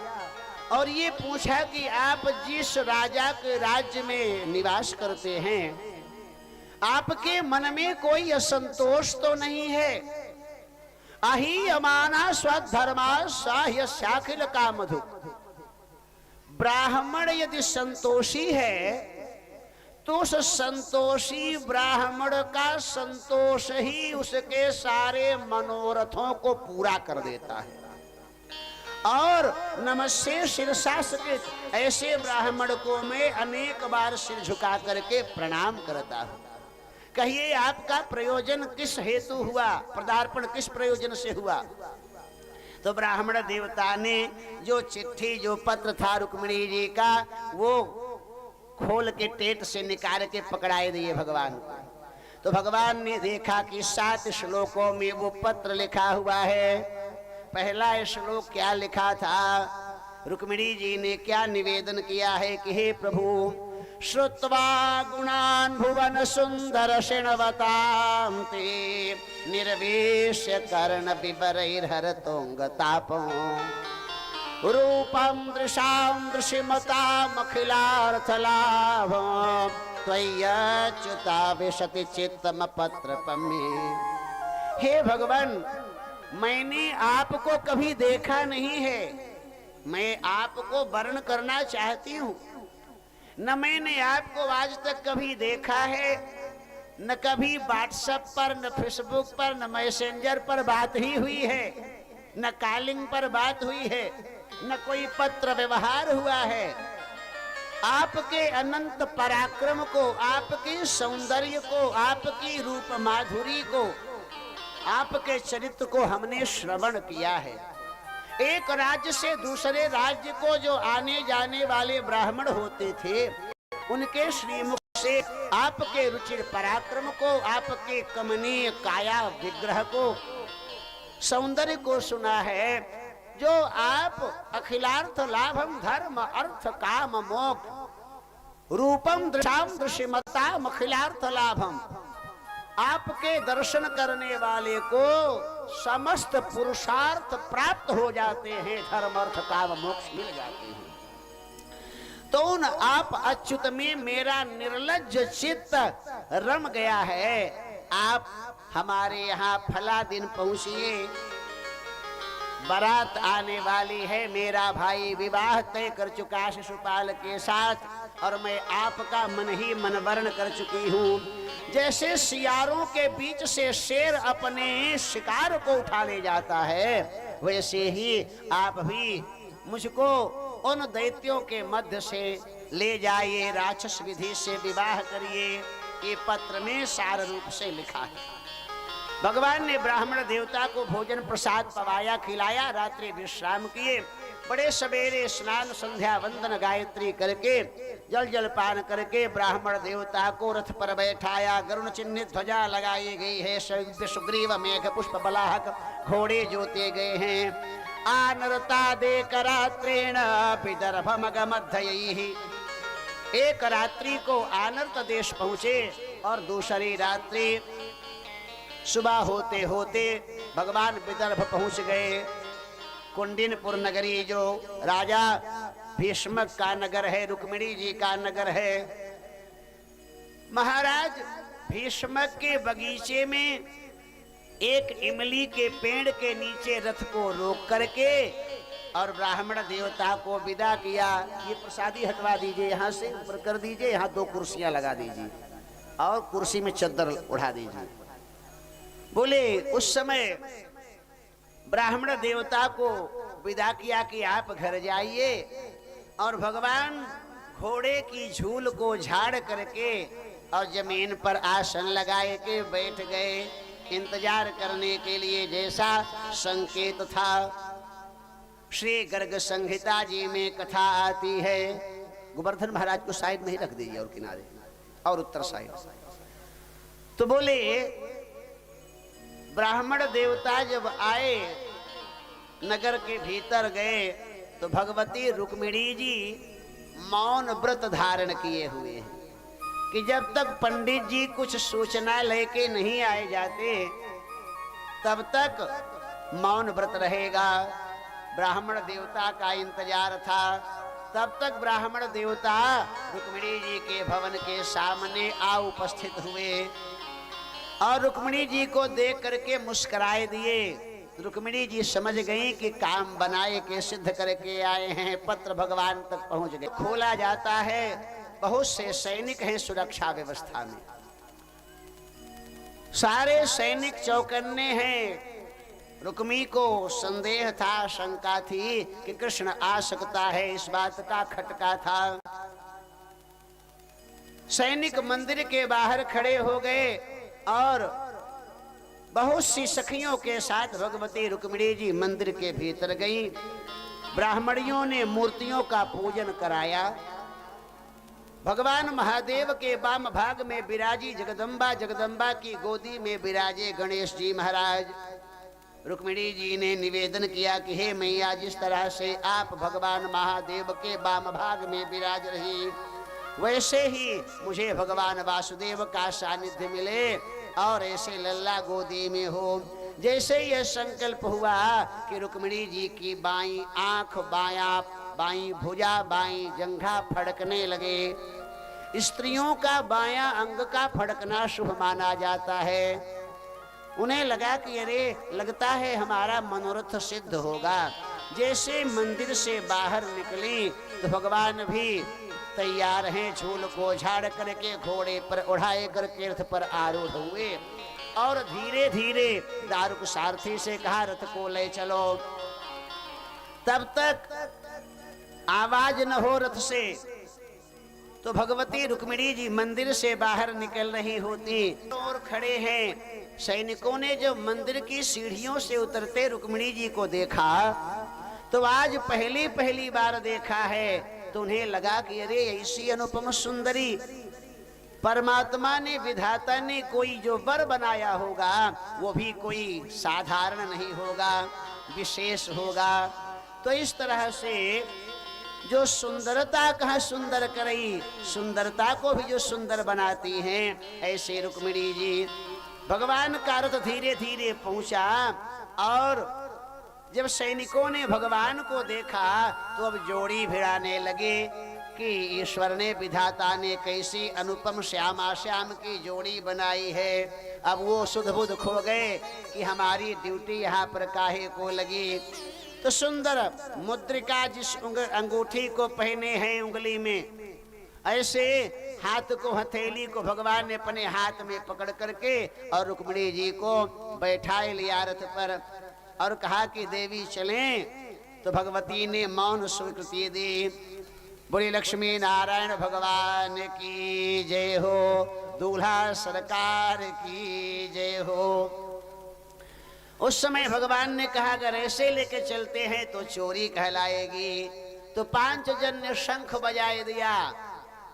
और ये पूछा कि आप जिस राजा के राज्य में निवास करते हैं, आपके मन में कोई असंतोष तो नहीं है? अहि अमाना स्वधर्मा साह्य शाखिल का मधु। ब्राह्मण यदि संतोषी है तो उस संतोषी ब्राह्मण का संतोष ही उसके सारे मनोरथों को पूरा कर देता है। और नमस्ते शीर्षासकृत ऐसे ब्राह्मण को मैं अनेक बार सिर झुका करके प्रणाम करता हूं। कहिए आपका प्रयोजन किस हेतु हुआ, पदार्पण किस प्रयोजन से हुआ? तो ब्राह्मण देवता ने जो चिट्ठी जो पत्र था रुक्मिणी जी का, वो खोल के टेट से निकाल के पकड़ाए दिए भगवान को। तो भगवान ने देखा कि 7 श्लोकों में वो पत्र लिखा हुआ है। पहला श्लोक क्या लिखा था? रुक्मिणी जी ने क्या निवेदन किया है कि हे प्रभु, श्रुत्वा गुणान् भुवन सुंदर शृण्वतां ते निर्वेश्य कर्ण विवरैर्हरतोंगतापं रूपं दृशां दृशिमतामखिलार्थलाभं त्वय्यच्युता विशति चित्तमपत्रपमे। हे भगवान, मैंने आपको कभी देखा नहीं है, मैं आपको वर्ण करना चाहती हूँ। न मैंने आपको आज तक कभी देखा है, न कभी व्हाट्सएप पर, न फेसबुक पर, न मैसेंजर पर बात ही हुई है, न कॉलिंग पर बात हुई है, न कोई पत्र व्यवहार हुआ है। आपके अनंत पराक्रम को, आपके सौंदर्य को, आपकी रूप माधुरी को आपके चरित्र को हमने श्रवण किया है। एक राज्य से दूसरे राज्य को जो आने जाने वाले ब्राह्मण होते थे, उनके श्रीमुख से आपके रुचिर पराक्रम को, आपके कमनीय काया विग्रह को, सौंदर्य को सुना है। जो आप अखिलार्थ लाभम धर्म अर्थ काम मोक्ष रूपम दृशाम दृश्यमताम अखिलार्थ लाभम, आपके दर्शन करने वाले को समस्त पुरुषार्थ प्राप्त हो जाते हैं, धर्म अर्थ काम मोक्ष मिल जाते हैं। तो उन आप अच्युत में मेरा निर्लज्ज चित्त रम गया है। आप हमारे यहाँ फला दिन पहुंचिए, बारात आने वाली है, मेरा भाई विवाह तय कर चुका शिशुपाल के साथ, और मैं आपका मन ही मन वर्ण कर चुकी हूँ। जैसे सियारों के बीच से शेर अपने शिकार को उठा ले जाता है, वैसे ही आप भी मुझको उन दैत्यों के मध्य से ले जाइए, राक्षस विधि से विवाह करिए। ये पत्र में सार रूप से लिखा है। भगवान ने ब्राह्मण देवता को भोजन प्रसाद पवाया, खिलाया, रात्रि विश्राम किए। बड़े सवेरे स्नान संध्या वंदन गायत्री करके जल जलपान करके ब्राह्मण देवता को रथ पर बैठाया। गरुण चिन्हित ध्वजा लगाई गई है, सुग्रीव मेघ पुष्प बलाहक घोड़े जोते गए हैं। आनरता दे करात्रेण विदर्भ मग मध्ययी, एक रात्रि को आनर्त देश पहुंचे और दूसरी रात्रि सुबह होते होते भगवान विदर्भ पहुंच गए। कुंडिनपुर नगरी जो राजा भीष्मक का नगर है, रुक्मिणी जी का नगर है। महाराज भीष्मक के बगीचे में एक इमली के पेड़ के नीचे रथ को रोक करके और ब्राह्मण देवता को विदा किया। ये प्रसादी हटवा दीजिए, यहाँ से ऊपर कर दीजिए, यहाँ 2 कुर्सियां लगा दीजिए और कुर्सी में चद्दर उड़ा दीजिए। बोले उस समय ब्राह्मण देवता को विदा किया कि आप घर जाइए, और भगवान घोड़े की झूल को झाड़ करके और जमीन पर आसन लगाए के बैठ गए इंतजार करने के लिए। जैसा संकेत था, श्री गर्ग संहिता जी में कथा आती है। गोवर्धन महाराज को साइड में ही रख दीजिए और किनारे और उत्तर साइड। तो बोले ब्राह्मण देवता जब आए, नगर के भीतर गए, तो भगवती रुक्मिणी जी मौन व्रत धारण किए हुए हैं कि जब तक पंडित जी कुछ सूचना लेके नहीं आए जाते तब तक मौन व्रत रहेगा। ब्राह्मण देवता का इंतजार था। तब तक ब्राह्मण देवता रुक्मिणी जी के भवन के सामने आ उपस्थित हुए और रुक्मिणी जी को देख करके मुस्कुराए दिए। रुक्मिणी जी समझ गई कि काम बनाए के सिद्ध करके आए हैं। पत्र भगवान तक पहुंच गए। खोला जाता है, बहुत से सैनिक हैं सुरक्षा व्यवस्था में, सारे सैनिक चौकन्ने हैं। रुक्मी को संदेह था, शंका थी कि कृष्ण आ सकता है, इस बात का खटका था। सैनिक मंदिर के बाहर खड़े हो गए और बहुत सी सखियों के साथ भगवती रुक्मिणी जी मंदिर के भीतर गईं। ब्राह्मणियों ने मूर्तियों का पूजन कराया। भगवान महादेव के वाम भाग में विराजी जगदम्बा, जगदम्बा की गोदी में विराजे गणेश जी महाराज। रुक्मिणी जी ने निवेदन किया कि हे मैया, जिस तरह से आप भगवान महादेव के वाम भाग में विराज रही, वैसे ही मुझे भगवान वासुदेव का सानिध्य मिले और ऐसे लल्ला गोदी में हो। जैसे यह संकल्प हुआ कि रुक्मिणी जी की बाईं आंख, बाईं भुजा, बाईं जंघा फड़कने लगे। स्त्रियों का बायां अंग का फड़कना शुभ माना जाता है। उन्हें लगा कि अरे लगता है हमारा मनोरथ सिद्ध होगा। जैसे मंदिर से बाहर निकली तो भगवान भी तैयार हैं, झूल को झाड़ करके घोड़े पर उड़ाए करके रथ पर आरूढ़ हुए और धीरे धीरे दारुक सारथी से कहा रथ को ले चलो। तब तक आवाज न हो रथ से तो भगवती रुक्मिणी जी मंदिर से बाहर निकल रही होती और खड़े हैं सैनिकों ने जब मंदिर की सीढ़ियों से उतरते रुक्मिणी जी को देखा तो आज पहली बार देखा है, तो उन्हें लगा कि अरे ऐसी अनुपम सुंदरी परमात्मा ने, विधाता ने कोई जो वर बनाया होगा वो भी कोई साधारण नहीं होगा, विशेष होगा। तो इस तरह से जो सुंदरता कहाँ सुंदर करई, सुंदरता को भी जो सुंदर बनाती हैं, ऐसे रुक्मिणी जी। भगवान का रथ धीरे धीरे पहुंचा और जब सैनिकों ने भगवान को देखा तो अब जोड़ी भिड़ाने लगे कि ईश्वर ने, विधाता ने कैसी अनुपम श्यामा श्याम की जोड़ी बनाई है। अब वो सुध बुध खो गए कि हमारी ड्यूटी यहाँ पर काहे को लगी। तो सुंदर मुद्रिका जिस अंगूठी को पहने हैं उंगली में, ऐसे हाथ को, हथेली को भगवान ने अपने हाथ में पकड़ करके और रुक्मिणी जी को बैठाए लिया रथ पर और कहा कि देवी चलें। तो भगवती ने मौन स्वीकृति दी। बोली लक्ष्मी नारायण भगवान की जय हो, दूल्हा सरकार की जय हो। उस समय भगवान ने कहा अगर ऐसे लेके चलते हैं तो चोरी कहलाएगी। तो 5 जन ने शंख बजाए दिया।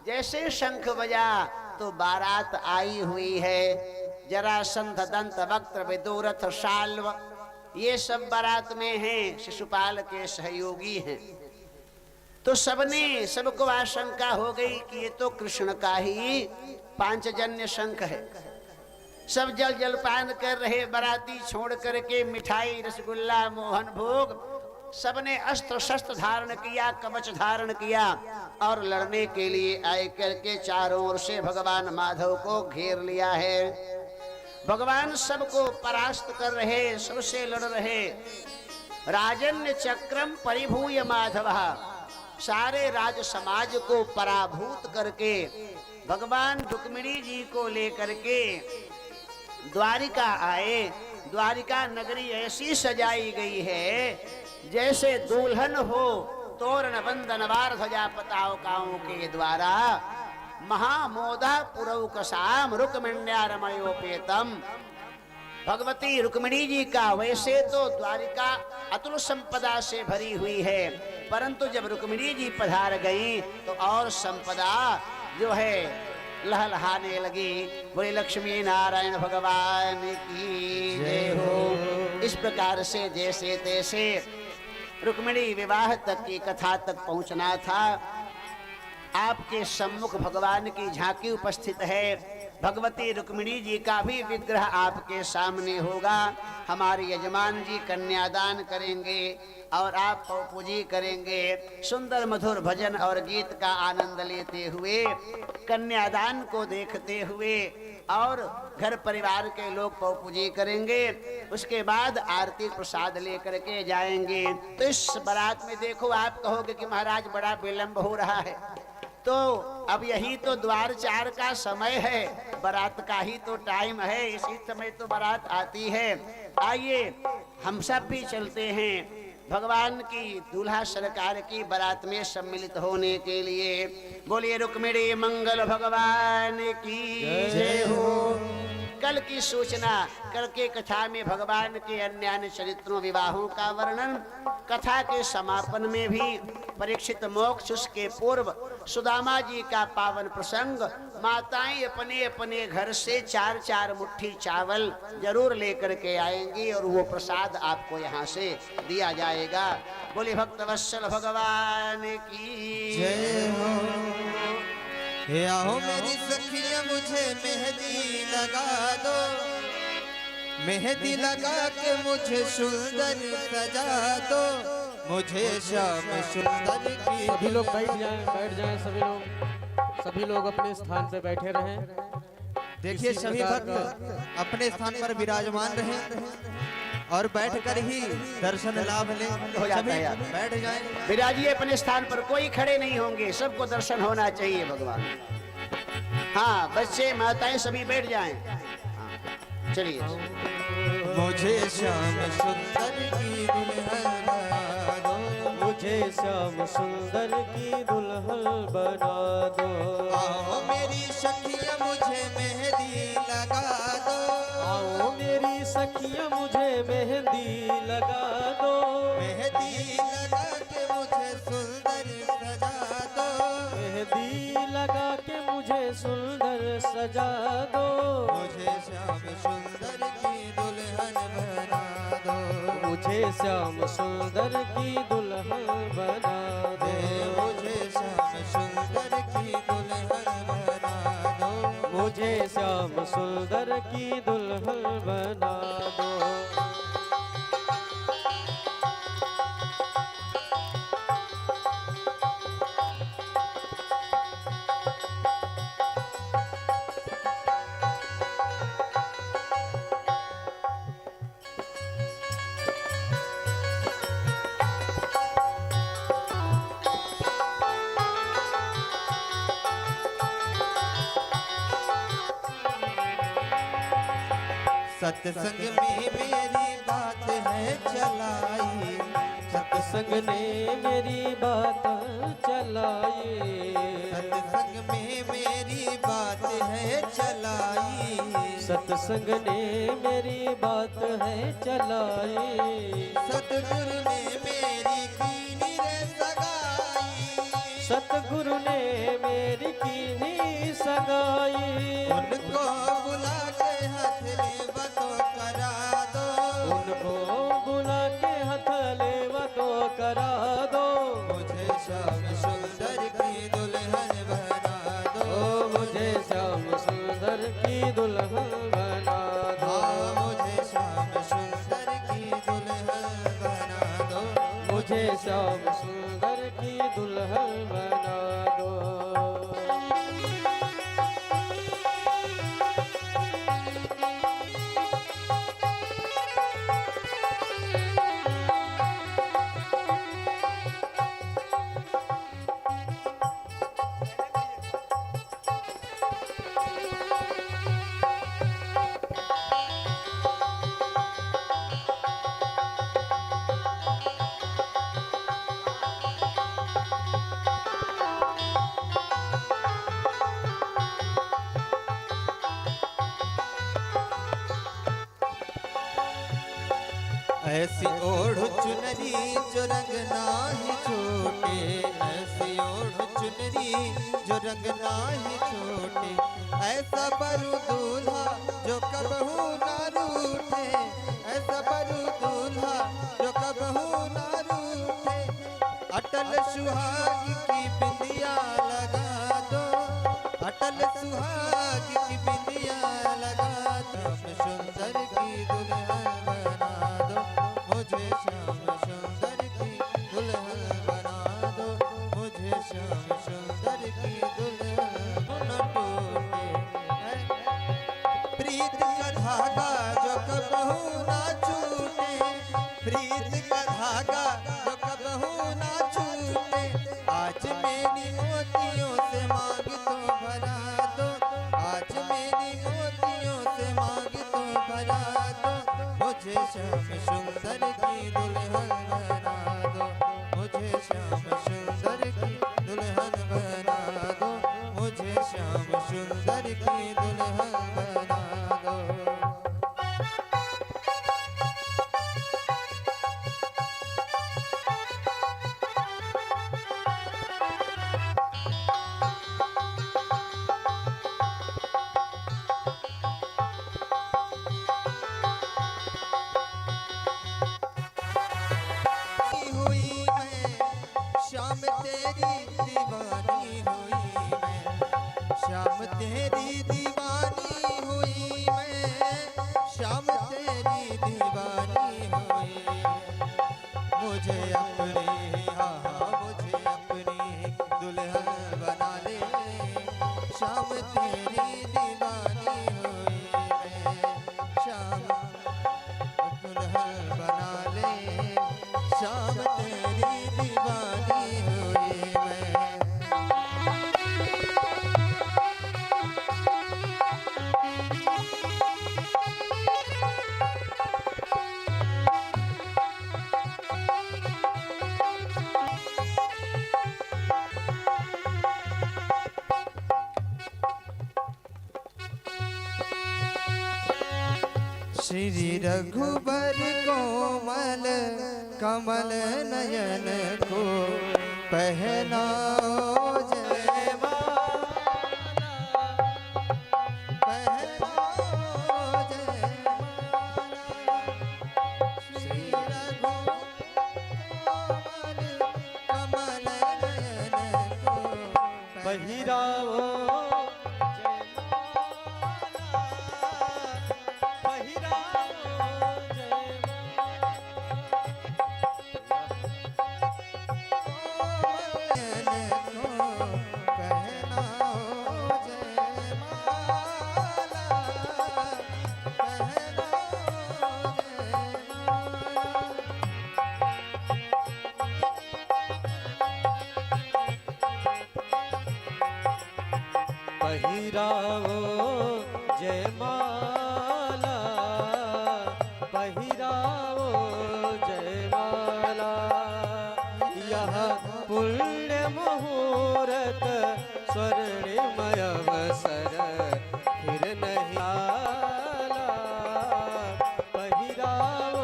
जैसे शंख बजा तो बारात आई हुई है। जरासंध, दंत वक्त्र, विदुरथ, शाल्व, ये सब बारात में हैं, शिशुपाल के सहयोगी हैं। तो सबको आशंका हो गई कि ये तो कृष्ण का ही 5 जन्य शंख है। सब जल जलपान कर रहे, बाराती छोड़ करके मिठाई, रसगुल्ला, मोहन भोग, सबने अस्त्र शस्त्र धारण किया, कवच धारण किया और लड़ने के लिए आए करके चारों ओर से भगवान माधव को घेर लिया है। भगवान सबको परास्त कर रहे, सबसे लड़ रहे। राजन्य चक्रम परिभूय माधव, सारे राज समाज को पराभूत करके भगवान रुक्मिणी जी को लेकर के द्वारिका आए। द्वारिका नगरी ऐसी सजाई गई है जैसे दुल्हन हो, तोरण बंदन वार ध्वजा पताकाओं के द्वारा, महामोदा पुरौकसाम रुक्मिण्या रमयोपेतम। भगवती रुक्मिणी जी का वैसे तो द्वारिका अतुल संपदा से भरी हुई है, परंतु जब रुक्मिणी जी पधार गई तो और संपदा जो है लहलहाने लगी। बोले लक्ष्मी नारायण भगवान की जय हो। इस प्रकार से जैसे तैसे रुक्मिणी विवाह तक की कथा तक पहुंचना था। आपके सम्मुख भगवान की झांकी उपस्थित है। भगवती रुक्मिणी जी का भी विग्रह आपके सामने होगा। हमारे यजमान जी कन्यादान करेंगे और आप पूजी करेंगे। सुंदर मधुर भजन और गीत का आनंद लेते हुए, कन्यादान को देखते हुए और घर परिवार के लोग पूजी करेंगे। उसके बाद आरती प्रसाद लेकर के जाएंगे। तो इस बारात में देखो, आप कहोगे कि महाराज बड़ा विलंब हो रहा है, तो अब यही तो द्वार 4 का समय है, बारात का ही तो टाइम है, इसी समय तो बारात आती है। आइए हम सब भी चलते हैं भगवान की दूल्हा सरकार की बारात में सम्मिलित होने के लिए। बोलिए रुक्मिणी मंगल भगवान की जय हो। कल की सूचना, कल के कथा में भगवान के अन्य अन्य चरित्रों, विवाहों का वर्णन, कथा के समापन में भी परीक्षित मोक्ष, उसके पूर्व सुदामा जी का पावन प्रसंग। माताएं अपने अपने घर से 4-4 मुट्ठी चावल जरूर लेकर के आएंगी और वो प्रसाद आपको यहाँ से दिया जाएगा। बोले भक्तवत्सल भगवान की जय हो। हे आओ मेरी सखियां मुझे मेहंदी लगा दो, मेहंदी लगा के मुझे सुंदर सजा दो, मुझे श्याम सुंदर की। सभी लोग बैठ जाएं सभी लोग अपने स्थान पे बैठे रहें। देखिए सभी भक्त अपने स्थान पर विराजमान रहें और बैठकर ही दर्शन लाभ लें। हो जाता है यार। बैठ जाएं, विराजिए अपने स्थान पर, कोई खड़े नहीं होंगे, सबको दर्शन होना चाहिए भगवान। हाँ, बच्चे माताएं सभी बैठ जाएं। हाँ, चलिए। मुझे श्याम सुंदर की दुल्हन बना दो, मुझे श्याम सुंदर की दुल्हन बना दो। आओ मेरी सखियां मुझे मेहंदी लगा दो, आओ मेरी सखियां मुझे मेहंदी लगा दो, मेहंदी लगा के मुझे सुंदर सजा दो, मेहंदी लगा के मुझे सुंदर सजा दो, मुझे श्याम सुंदर की दुल्हन बना दो, मुझे श्याम सुंदर की दुल्हन बना दो, मुझे श्याम सुंदर की दुल्हन बना दो, मुझे श्याम सुंदर की दुल्हन बना दो। सत्संग में मेरी बात है चलाई, सत्संग ने मेरी बात चलाई, सत्संग में मेरी बात है चलाई, सत्संग ने मेरी बात है चलाई, सतगुरु ने मेरी कीनी रे सगाई, सतगुरु ने मेरी कीनी सगाई, उनको बुला के हथले बतो करा दो, उनको बुला के हथले तो करा दो, मुझे श्याम सुंदर की दुल्हन बना दो, मुझे श्याम सुंदर की दुल्हन बना दो, मुझे श्याम सुंदर की दुल्हन बना दो, मुझे श्याम सुंदर की दुल्हन बना दो। ऐसी ओढ़ चुनरी जो रंग नाही छोटे, ऐसी ओढ़ चुनरी जो रंग नाही छोटे, ऐसा बरु दूल्हा जो कबहू ना रूठे, ऐसा बरु दूल्हा जो कबहू ना रूठे, अटल सुहाग की बिंदिया लगा दो, अटल सुहाग की बिंदिया लगा दो, सुंदर की दुल्हन बना दो, मुझे श्याम सुंदर की दुल्हन बना दो, मुझे श्याम सुंदर की दुल्हन न टूटे, प्रीत का धागा जो कबहू ना छूटे, प्रीत का धागा जो कबहू ना छूटे, आज मेरी मोतियों से मांग तो भरा दो, आज मेरी मोतियों से मांग तो भरा दो, मुझे श्याम सुंदर की दुल्हन बना दो, मुझे श्याम सुंदर की दुल्हन बना दो, मुझे श्याम सुंदर की दुल्हन बना दो। हुई मैं शाम तेरी दीवानी हुई मैं, शाम तेरी दीवानी हुई मैं, शाम तेरी दीवानी हुई, मुझे अपनी हाँ मुझे अपनी दुल्हन बना ले, शाम तेरी दीवानी हुई मैं, शाम दुल्हन बना ले, शाम तेरी दीवानी हुई मैं। श्री रघुबर कोमल कमल नयन को पहनाओ जयमाला, पहनाओ जयमाला। श्री रघुबर कोमल नयन को पहिराओ पहिराओ जयमाला, पहिराओ जयमाला। यह पुण्य मुहूर्त स्वर्णिमय अवसर फिर नहीं आला। पहिराओ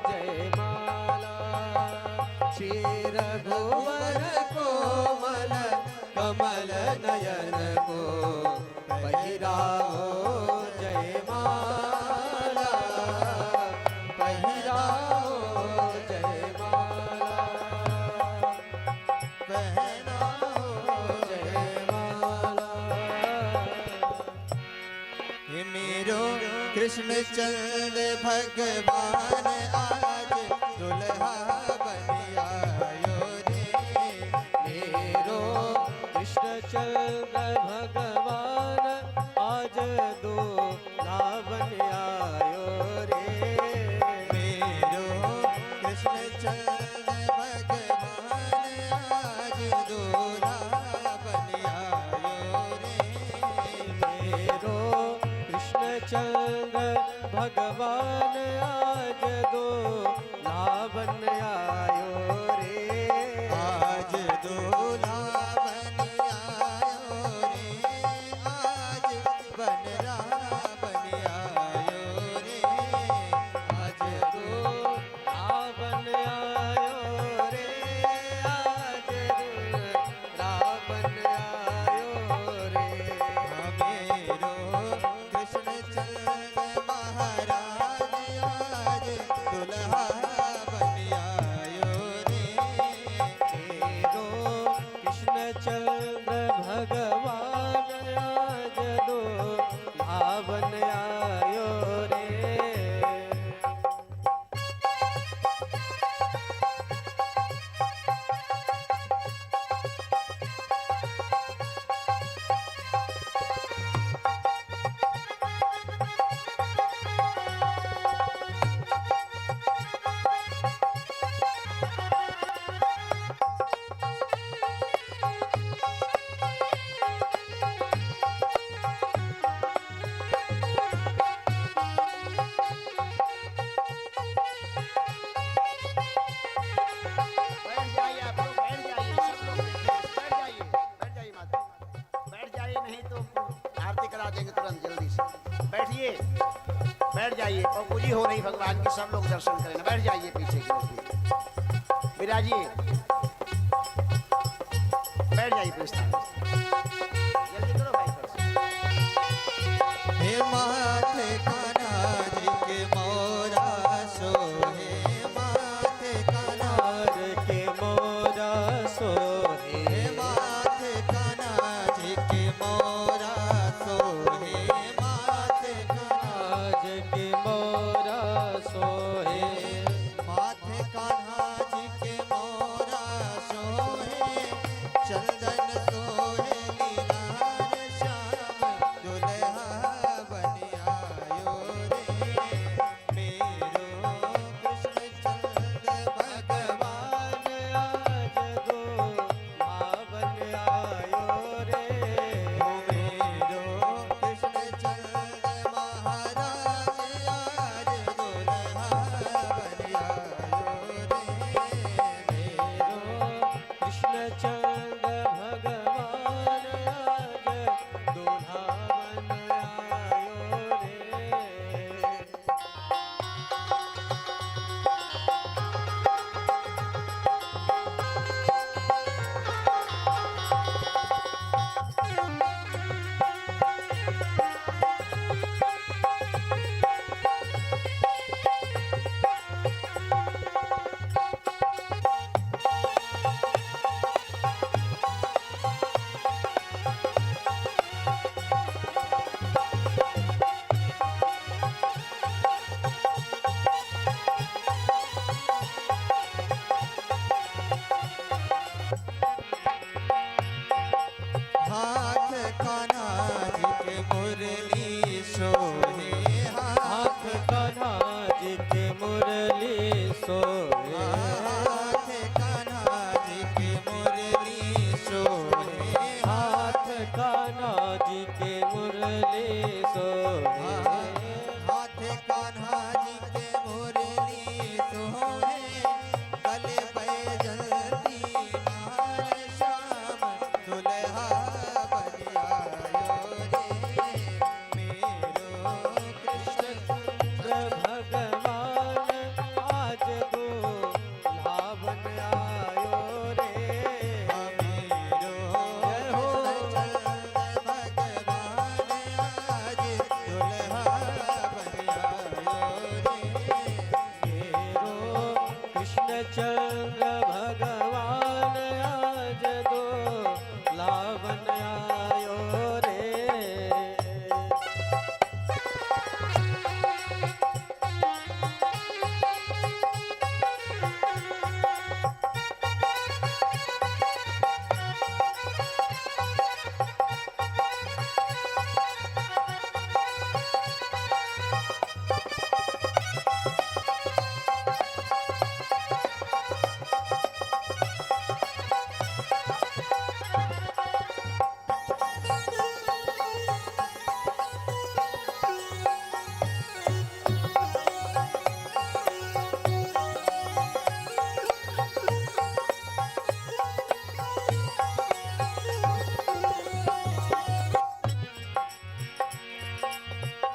जयमाला, श्री रघुवर कोमल कमल नयन को पहिराओ जयमाला, पहिराओ जयमाला, पहनाओ जयमाला। हे मेरो कृष्णचंद्र भगवान आज दुल्हा बनियायो रे। मेरो कृष्णचंद्र भगवान आज दूल्हा बन आयो रे। मेरो कृष्णचंद्र भगवान आज दूल्हा बनियायो रे। मेरो कृष्णचंद्र भगवान आज दूल्हा बन आयो रे। आज दूल्हा बनियायो रे, आज बनरा बनियायो रे। आज दूल्हा बन आयो रे, आज दूल्हा बन आयो रे। मेरो कृष्णचंद्र महाराज आज दुल्हा बनियायो रे। मेरो कृष्णचंद्र भगवान आज दूल्हा बन आयो रे। बैठ जाइए आप लोग, बैठ जाइए सब लोग, बैठ जाइए, बैठ जाइए माता, बैठ जाइए, नहीं तो आरती करा देंगे तुरंत जल्दी से। बैठिए, बैठ जाइए, और पूजी हो रही भगवान की, सब लोग दर्शन करें ना। बैठ जाइए पीछे की ओर, विराजिए, बैठ जाइए प्रस्थान, जल्दी करो भाई फर्स्ट। हे माथे कान्हा जी के मोरा सोहे, माथे कान्हा हार के मोरा सोहे, हे माथे कान्हा जी के मोरा सोहे, माथे कान्हा आज के मोरा सोहे। माथे कान्हा जी के मोरा सोहे, चंदन सोहे सोहे हाथ कान्हा जी के मुरली सोहे हाथ कान्हा जी के मुरली सोहे हाथ कान्हा जी के मुरली सोहे गले बैजंती माल श्याम दुल्हा बन आयो रे मेरो कृष्ण भगवान आज दूल्हा बन आयो रे मेरो जय हो भगवान आज दुल्हा बन आयो रे मेरो कृष्ण चंद्र भगवान आज दूल्हा बन आयो रे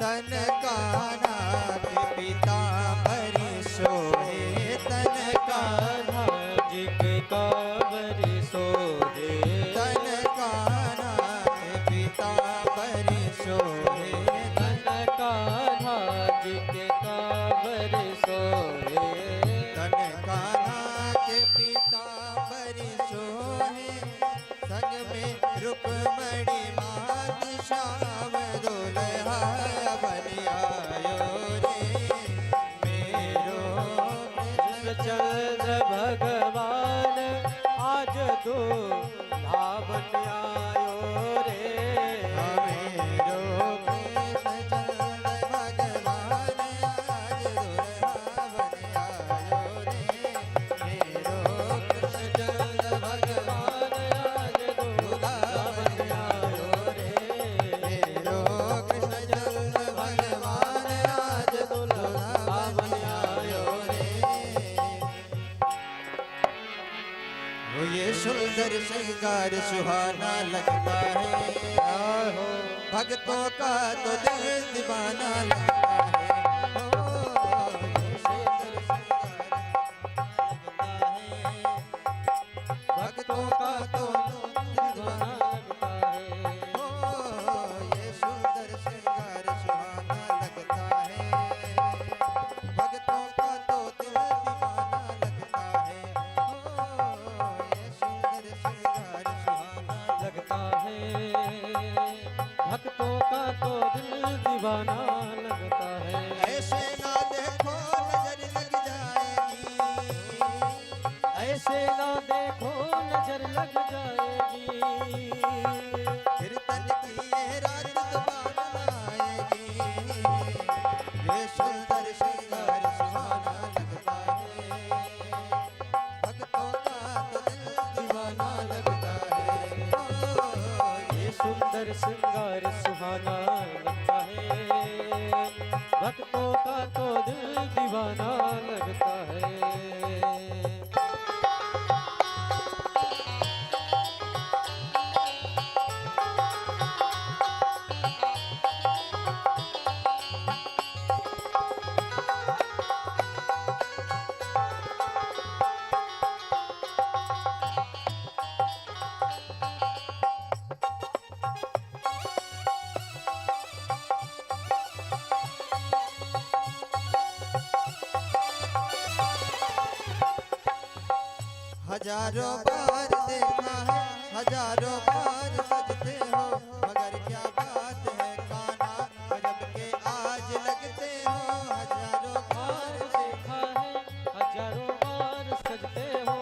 तन कान्हा के पीतांबरी सोहे तन कान्हा कान्हा जी के कांवरी सोहे तन कान्हा के पीतांबरी सोहे तन कान्हा जी के कांवरी सोहे तन कान्हा के पीतांबरी सोहे संग में रुक्मणी मात श्याम दुल्हा बन आयो रे मेरो चंद्र भगवान आज दूल्हा बन आयो रे मेरो कृष्णचंद्र भगवान आज दुल्हा बन आयो रे मेरो कृष्णचंद्र भगवान आज दूल्हा बन आयो रे मेरो कृष्णचंद्र भगवान आज दुल्हा बन आयो रे वो ये सुंदर श्रृंगार सुहाना लगता है भक्तों का तो दिल दीवाना लगता है ओ, ये सुंदर श्रृंगार लगता है भक्तों का तो दिल दीवाना लगता है ओ, ये सुंदर श्रृंगार सुहाना लगता है भक्तों का तो दिल दीवाना लगता है ओ, ये सुंदर श्रृंगार सुहाना लगता है भक्तों का तो दिल दीवाना लगता है ऐसे ना देखो नजर लग जाएगी ऐसे ना देखो नजर लग जाएगी कीर्तन की ये रात दोबारा आएगी ये सुंदर श्रृंगार सुहाना लगता है भक्तों का तो दिल दीवाना लगता है ओ, ये सुंदर श्रृंगार सुहाना लगता है भक्तों का तो दिल दीवाना लगता है हजारों बार देखा है हजारों बार सजते हो मगर क्या बात है कान्हा गजब के आज लगते हो हजारों बार देखा है हजारों बार सजते हो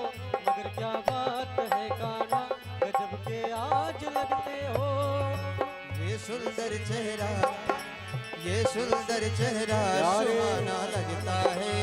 मगर क्या बात है कान्हा गजब के आज लगते हो ये सुंदर चेहरा ये सुंदर चेहरा यारे। सुहाना लगता है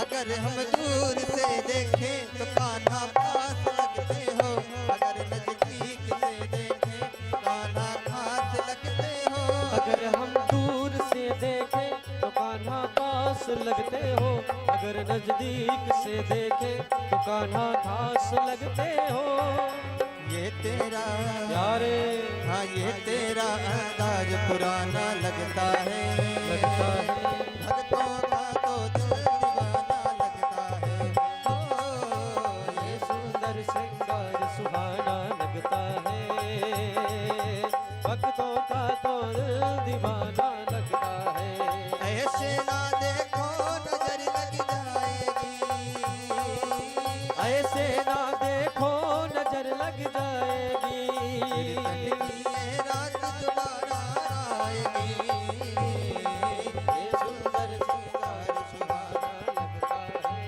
अगर हम दूर से देखें तो कान्हा पास लगते हो, अगर नजदीक से देखें कान्हा खास लगते हो। अगर हम दूर से देखें तो कान्हा पास लगते हो, अगर नजदीक से देखें तो कान्हा खास लगते हो। ये तेरा प्यारे हाँ ये तेरा अंदाज पुराना लगता है, लगता है, भक्तों का तो दिल दीवाना लगता है। ओ ये सुंदर श्रृंगार सुहाना लगता है, भक्तों का तो दिल दीवाना लगता है। ऐसे ना देखो नजर लग जाएगी, ऐसे ना देखो नजर लग जाएगी, ये रात दोबारा आएगी। ये सुंदर श्रृंगार सुहाना लगता है।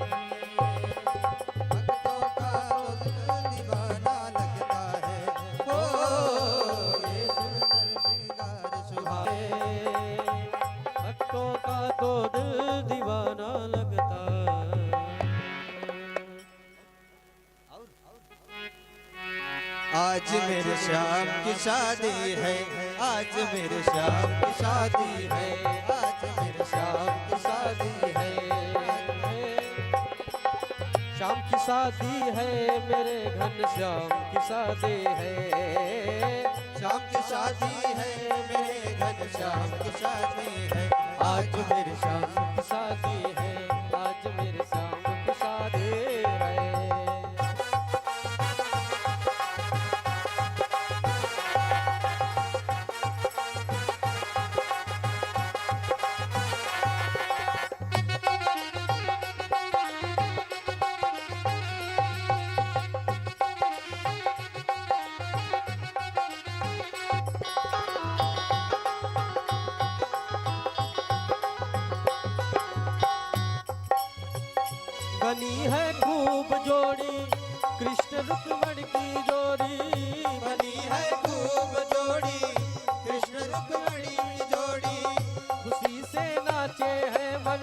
भक्तों का तो दिल दीवाना लगता है। ओ ये सुंदर श्रृंगार सुहाए। भक्तों का तो दिल दीवाना लगता है। आज मेरे श्याम की शादी है, आज मेरे श्याम की शादी है, आज मेरे श्याम की शादी है। शाम की शादी है मेरे घनश्याम की शादी है, श्याम की शादी है मेरे घनश्याम की शादी है। आज मेरे श्याम की शादी है, आज मेरे श्याम की शादी है। बनी है खूब जोड़ी कृष्ण रुक्मणी की जोड़ी, बनी है खूब जोड़ी कृष्ण रुक्मणी की जोड़ी। खुशी से नाचे है मन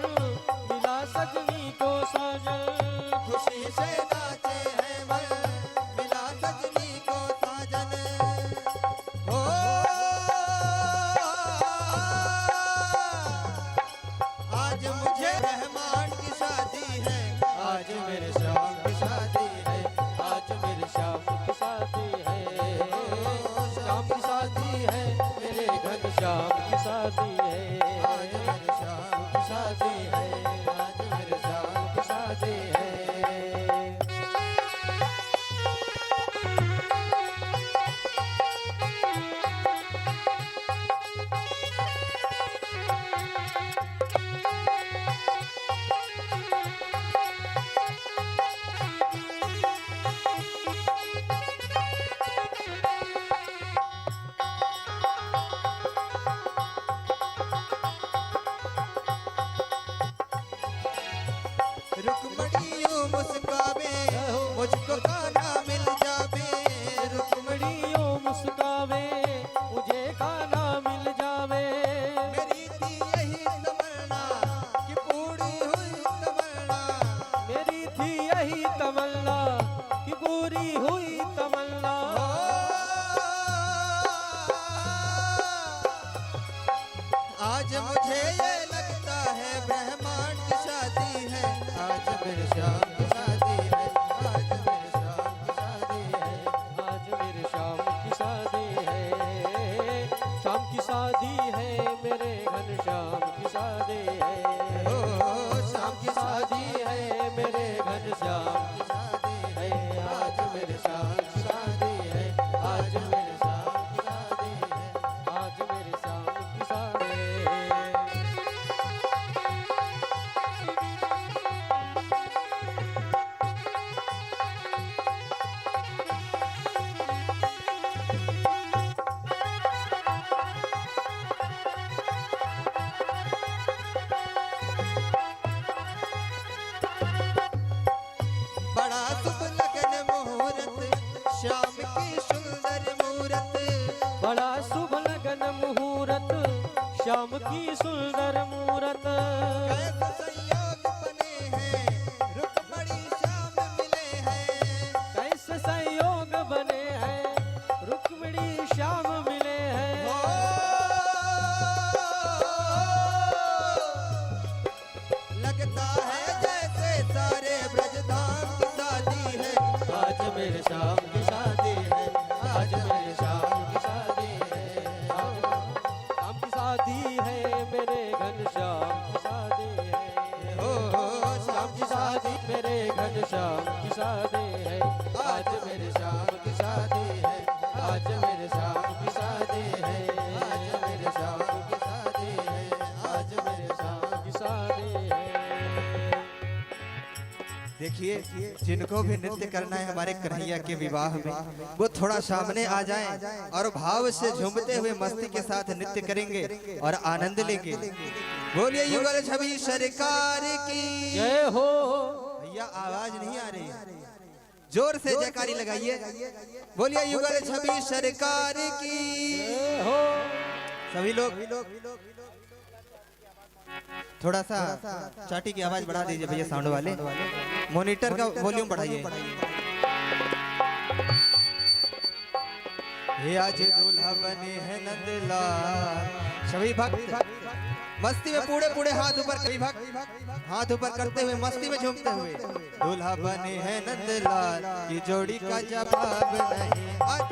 मिला सजनी को साजन, खुशी से नाचे है मन मिला सजनी को साजन। हो आज मुझे रहमान की शादी है, आज मेरे श्याम की शादी है, आज मेरे श्याम की शादी है। श्याम की शादी है मेरे घनश्याम की शादी है, आज मेरे श्याम की शादी है, आज मेरे श्याम की शादी है। रुक्मणी यूं मुस्कावे मुझको कान्हा मिल जावे, रुक्मणी ओ मुस्कावे मुझे कान्हा मिल जावे। मेरी थी यही तमन्ना कि पूरी हुई तमन्ना, मेरी थी यही तमन्ना कि पूरी हुई तमन्ना। आज मुझे ये लगता है ब्रह्मांड की शादी है, आज मेरे श्याम की शादी है, आज मेरे श्याम की शादी है। आज मेरे श्याम की शादी है, शाम की शादी है मेरे घनश्याम की शादी है। ओ शाम की शादी है मेरे घनश्याम की शादी है। आज मेरे श्याम की शादी है, आज मेरे श्याम की शादी है। आज मेरे श्याम की शादी है। बड़ा शुभ लगन मुहूर्त श्याम की सुंदर मूरत, बड़ा शुभ लगन मुहूर्त श्याम की सुंदर मूरत। कैसे संयोग बने हैं लगता है जैसे सारे ब्रजधाम की शादी है। आज मेरे श्याम की शादी है, आज मेरे श्याम की शादी है, श्याम की शादी है, मेरे घनश्याम की शादी है। हो श्याम की शादी मेरे घनश्याम की शादी है, आज मेरे श्याम की शादी है, आज मेरे श्याम की शादी है, आज मेरे श्याम की शादी है, आज मेरे श्याम की शादी है। देखिए, जिनको भी नृत्य करना है हमारे कन्हैया के विवाह में, वो थोड़ा सामने आ जाएं और भाव से झूमते हुए मस्ती के साथ नृत्य करेंगे और आनंद लेंगे। बोलिए युगल छवि सरकार की जय हो। भैया आवाज नहीं आ रही है, जोर से जयकारी लगाइए। बोलिए युगल छवि सरकार की जय हो। सभी लोग थोड़ा सा चाटी की आवाज बढ़ा दीजिए भैया, साउंड वाले मॉनिटर का वॉल्यूम बढ़ाइए। हे आज दूल्हा बने हैं नंदलाल। सभी भक्त मस्ती में पूरे पूरे हाथ ऊपर, कभी भक्त हाथ ऊपर करते हुए मस्ती में झूमते हुए। दूल्हा बने हैं नंदलाल की जोड़ी का जवाब नहीं। आज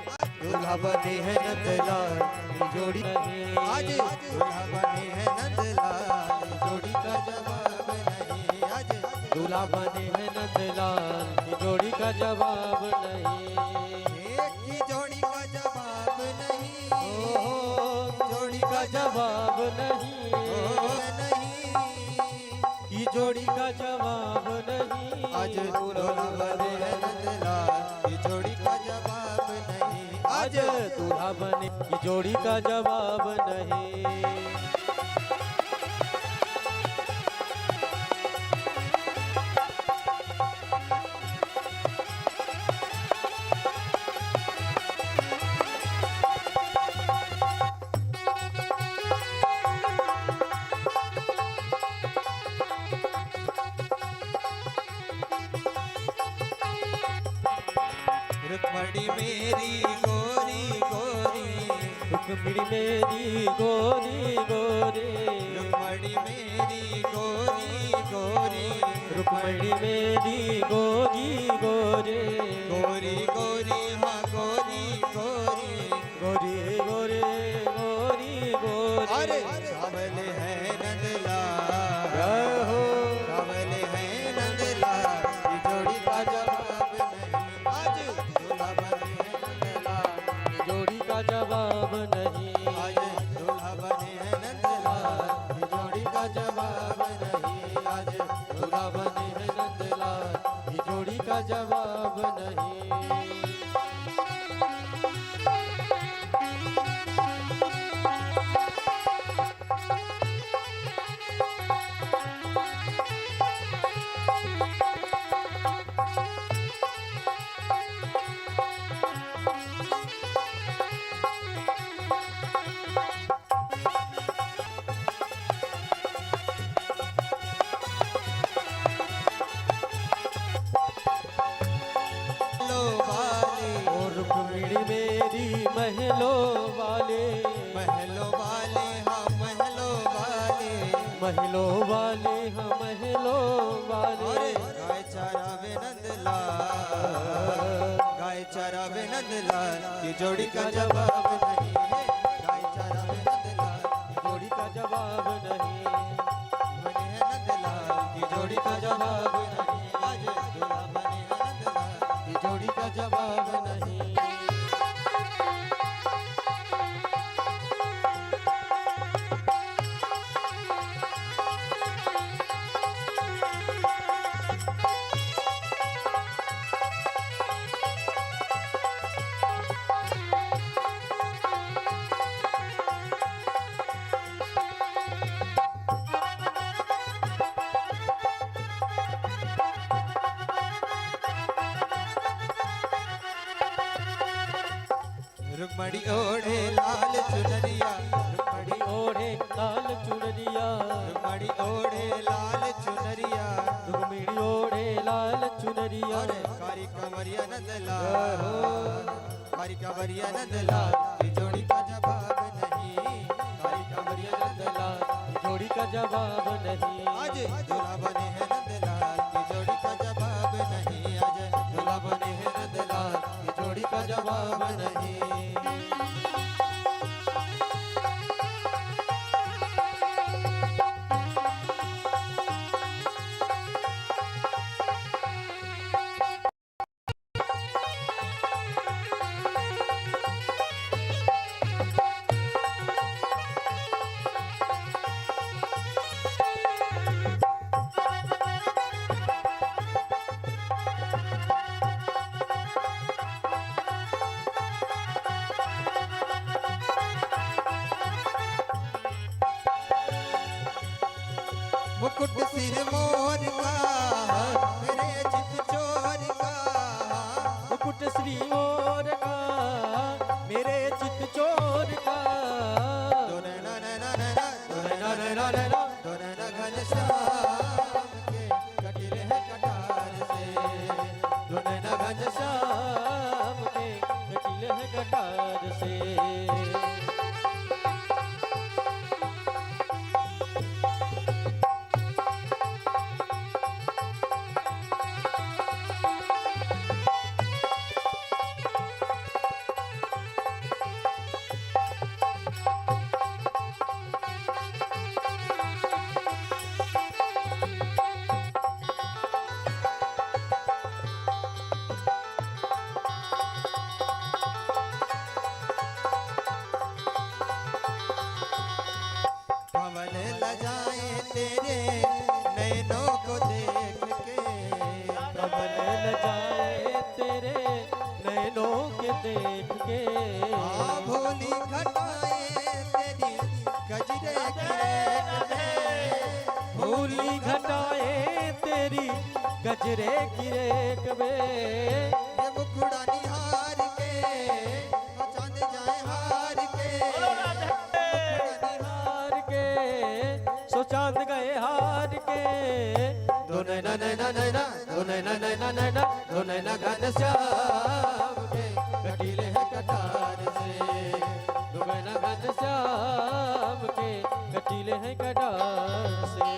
दूल्हा बने हैं नंदलाल की जोड़ी आज दूल्हा बने हैं नंदलाल की जोड़ी का जवाब नहीं। आज दूल्हा बने हैं नंदलाल की जोड़ी का जवाब नहीं। एक की जोड़ी का जवाब नहीं, जोड़ी का जवाब नहीं, की जोड़ी का जवाब नहीं। आज दूल्हा बने हैं नंदलाल की जोड़ी का जवाब नहीं। आज दूल्हा बने की जोड़ी का जवाब नहीं। रुक्मणी मेरी गोरी गोरी, रुक्मिणी मेरी गोरी गोरी, रुक्मणी मेरी गोरी गोरी, रुक्मिणी मेरी गोरी गोरी, गोरी गोरी हाँ गोरी गोरी, गोरी गोरी गोरी गोरी। अरे सावले है नंदलाल, जय हो। सावले है नंदलाल की जोड़ी का जवाब नहीं। आज दूल्हा बने हैं नंदलाल की जोड़ी का जवाब नहीं। आज दूल्हा बने हैं नंदलाल की जोड़ी का जवाब नहीं। आज दूल्हा बने हैं नंदलाल की जोड़ी का जवाब नहीं। और रुक्मिणी मेरी महलों वाले, महलों वाले हाँ महलों वाले, महलों वाले हम महलों वाले। गाय चरावे नंदलाल, गाय चरावे नंदलाल की जोड़ी का जवाब नहीं है। गाय चरावे नंदलाल की जोड़ी का जवाब नहीं। बने हैं नंदलाल की जोड़ी का जवाब नहीं। आज दूल्हा बने हैं नंदलाल की जोड़ी का जवाब नहीं। रुक्मणी ओढ़े लाल चुनरिया, रुक्मणी ओढ़े लाल चुनरिया, रुक्मणी ओढ़े लाल चुनरिया, रुक्मिणी ओढ़े लाल चुनरिया। कारी कमरिया नंदलाल, कारी कमरिया नंदलाल की जोड़ी का जवाब नहीं। कारी कमरिया नंदलाल जोड़ी का जवाब नहीं। आज दूल्हा बने जवाब नहीं। मुकुट सिर मोर का मेरे चित चोर का। मुकुट श्री मोर का मेरे चित चोर का। घनश्याम के कटिल है कटार से। घनश्याम के कटिल है कटार से। कमल लजाए तेरे नैनों को देख के। कमल लजाए तेरे नैनों के देख के। भोली घटाए तेरी गजरे गिरे। भूली घटाए तेरी गजरे गिरे कबे। ये मुखड़ा निहार के चांद जाए हार के। हार के सो चांद गए हार के। दो नैना नैना नैना दो नैना नैना नैना दो नैना घनश्याम के कटीले हैं कटार से। दो नैना घनश्याम के कटीले हैं कटार से।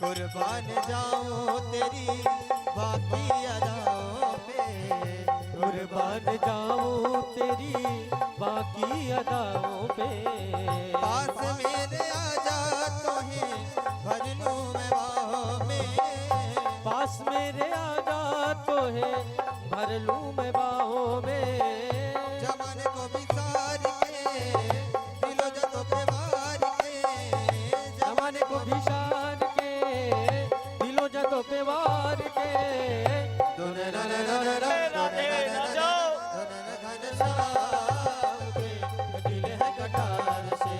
कुर्बान जाऊं तेरी बाकी अदाओं पे। कुर्बान जाऊं तेरी बाकी अदाओं पे। पास मेरे आजा तो है भर लूं मैं बाहों में। पास मेरे आजा तो है भर लूं मैं बाहों में। जमान को बिसार के दिलो जतो पे मार के। जमाने को भिसार के दिलो जतो पे वार के। दो नैना नैना नैना राधे राजा घनश्याम के कटीले हैं कटार से।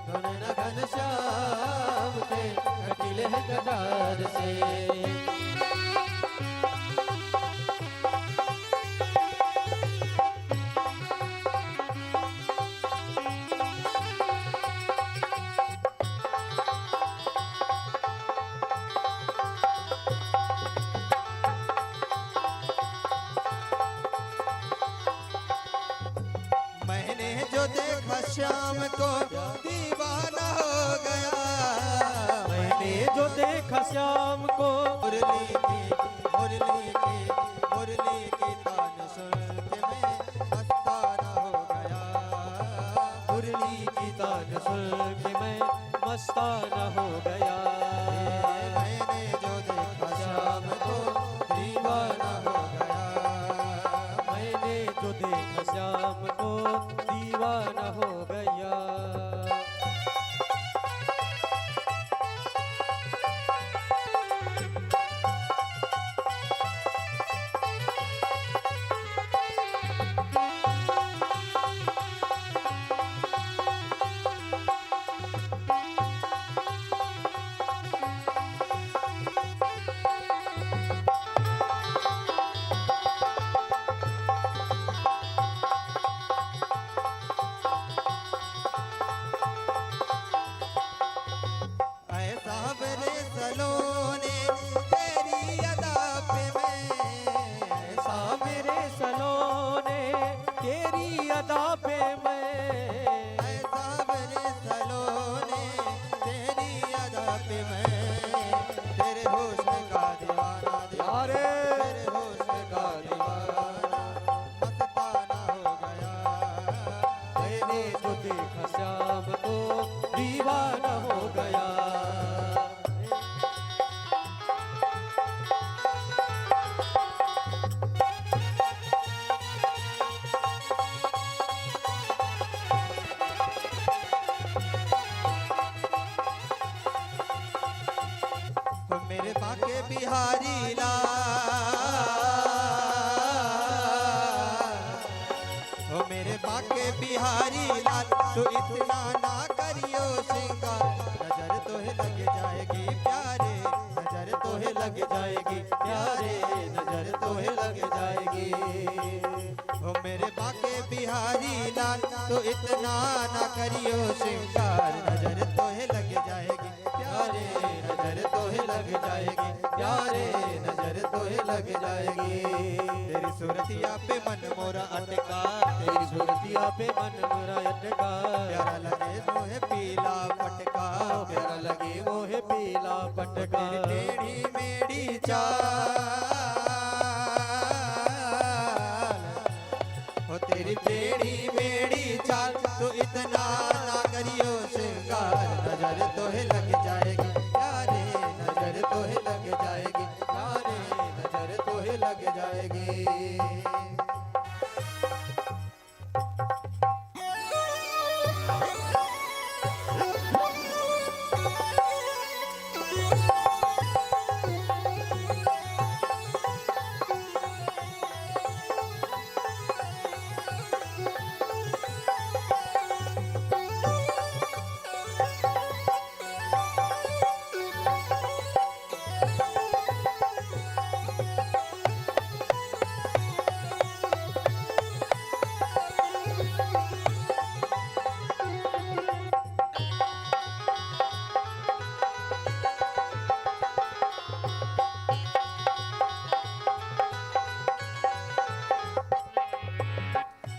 दो नैना घनश्याम के कटीले हैं कटार से। मैंने जो देखा श्याम को दीवाना हो गया। मैंने जो देखा श्याम को मुरली की तान सुन के मैं मस्ताना हो गया। मुरली की तान सुन के मैं मस्ताना हो गया। मैंने जो देखा श्याम को दीवाना हो गया। मैंने जो देखा श्याम को दीवाना हो गया। जो देखा श्याम को दीवाना हो गया। मेरे बाके बिहारी लाल, ओ मेरे बाके बिहारी लाल, तो इतना ना करियो श्रृंगार, नजर तो है लग जाएगी प्यारे, नजर तो है लग जाएगी प्यारे, नजर तो है लग जाएगी। ओ मेरे बाके बिहारी लाल, तो इतना ना करियो श्रृंगार, नजर तो है लग जाएगी प्यारे, नजर तो है लग जाएगी प्यारे, नजर तो है लग जाएगी। तेरी सूरतिया पे मन मोरा अटका, तेरी सूरतिया पे मन मेरा अटका, प्यारा लगे तो है पीला पटका, प्यारा लगे वो है पीला पटका। तेरी टेढ़ी मेढ़ी चाल, हो तेरी टेढ़ी मेढ़ी चाल, तो इतना ना करियो श्रृंगार, नजर तो है लग जाएगी प्यारे, नजर तो है लग जाएगी प्यारे, नजर तो है लग जाएगी।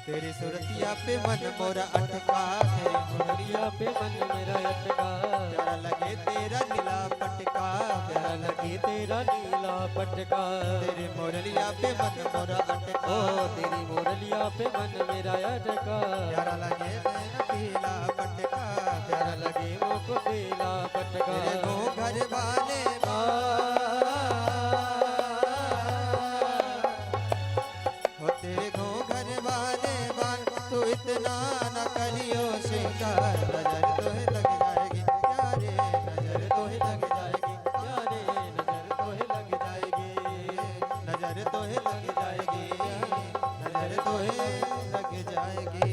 तेरी सूरतिया पे मन मोरा अटका, तेरी मुरलिया पे मन मेरा अटका, प्यारा लगे तेरा नीला पटका, प्यारा लगे तेरा नीला पटका। तेरे मोरलिया पे मन मोरा अटका, ओ तेरी मुरलिया पे मन मेरा अटका, प्यारा लगे तेरा पीला पटका, प्यारा लगे वो को पीला पटका। तेरे घूंघर वाले हो तेरे घूंघर वाले बाल, तो इतना न करियो श्रृंगार, नजर तो है लग जाएगी प्यारे, नजर तो है लग जाएगी प्यारे, नजर तो है लग जाएगी, नजर तो है लग जाएगी, नजर तो है लग जाएगी।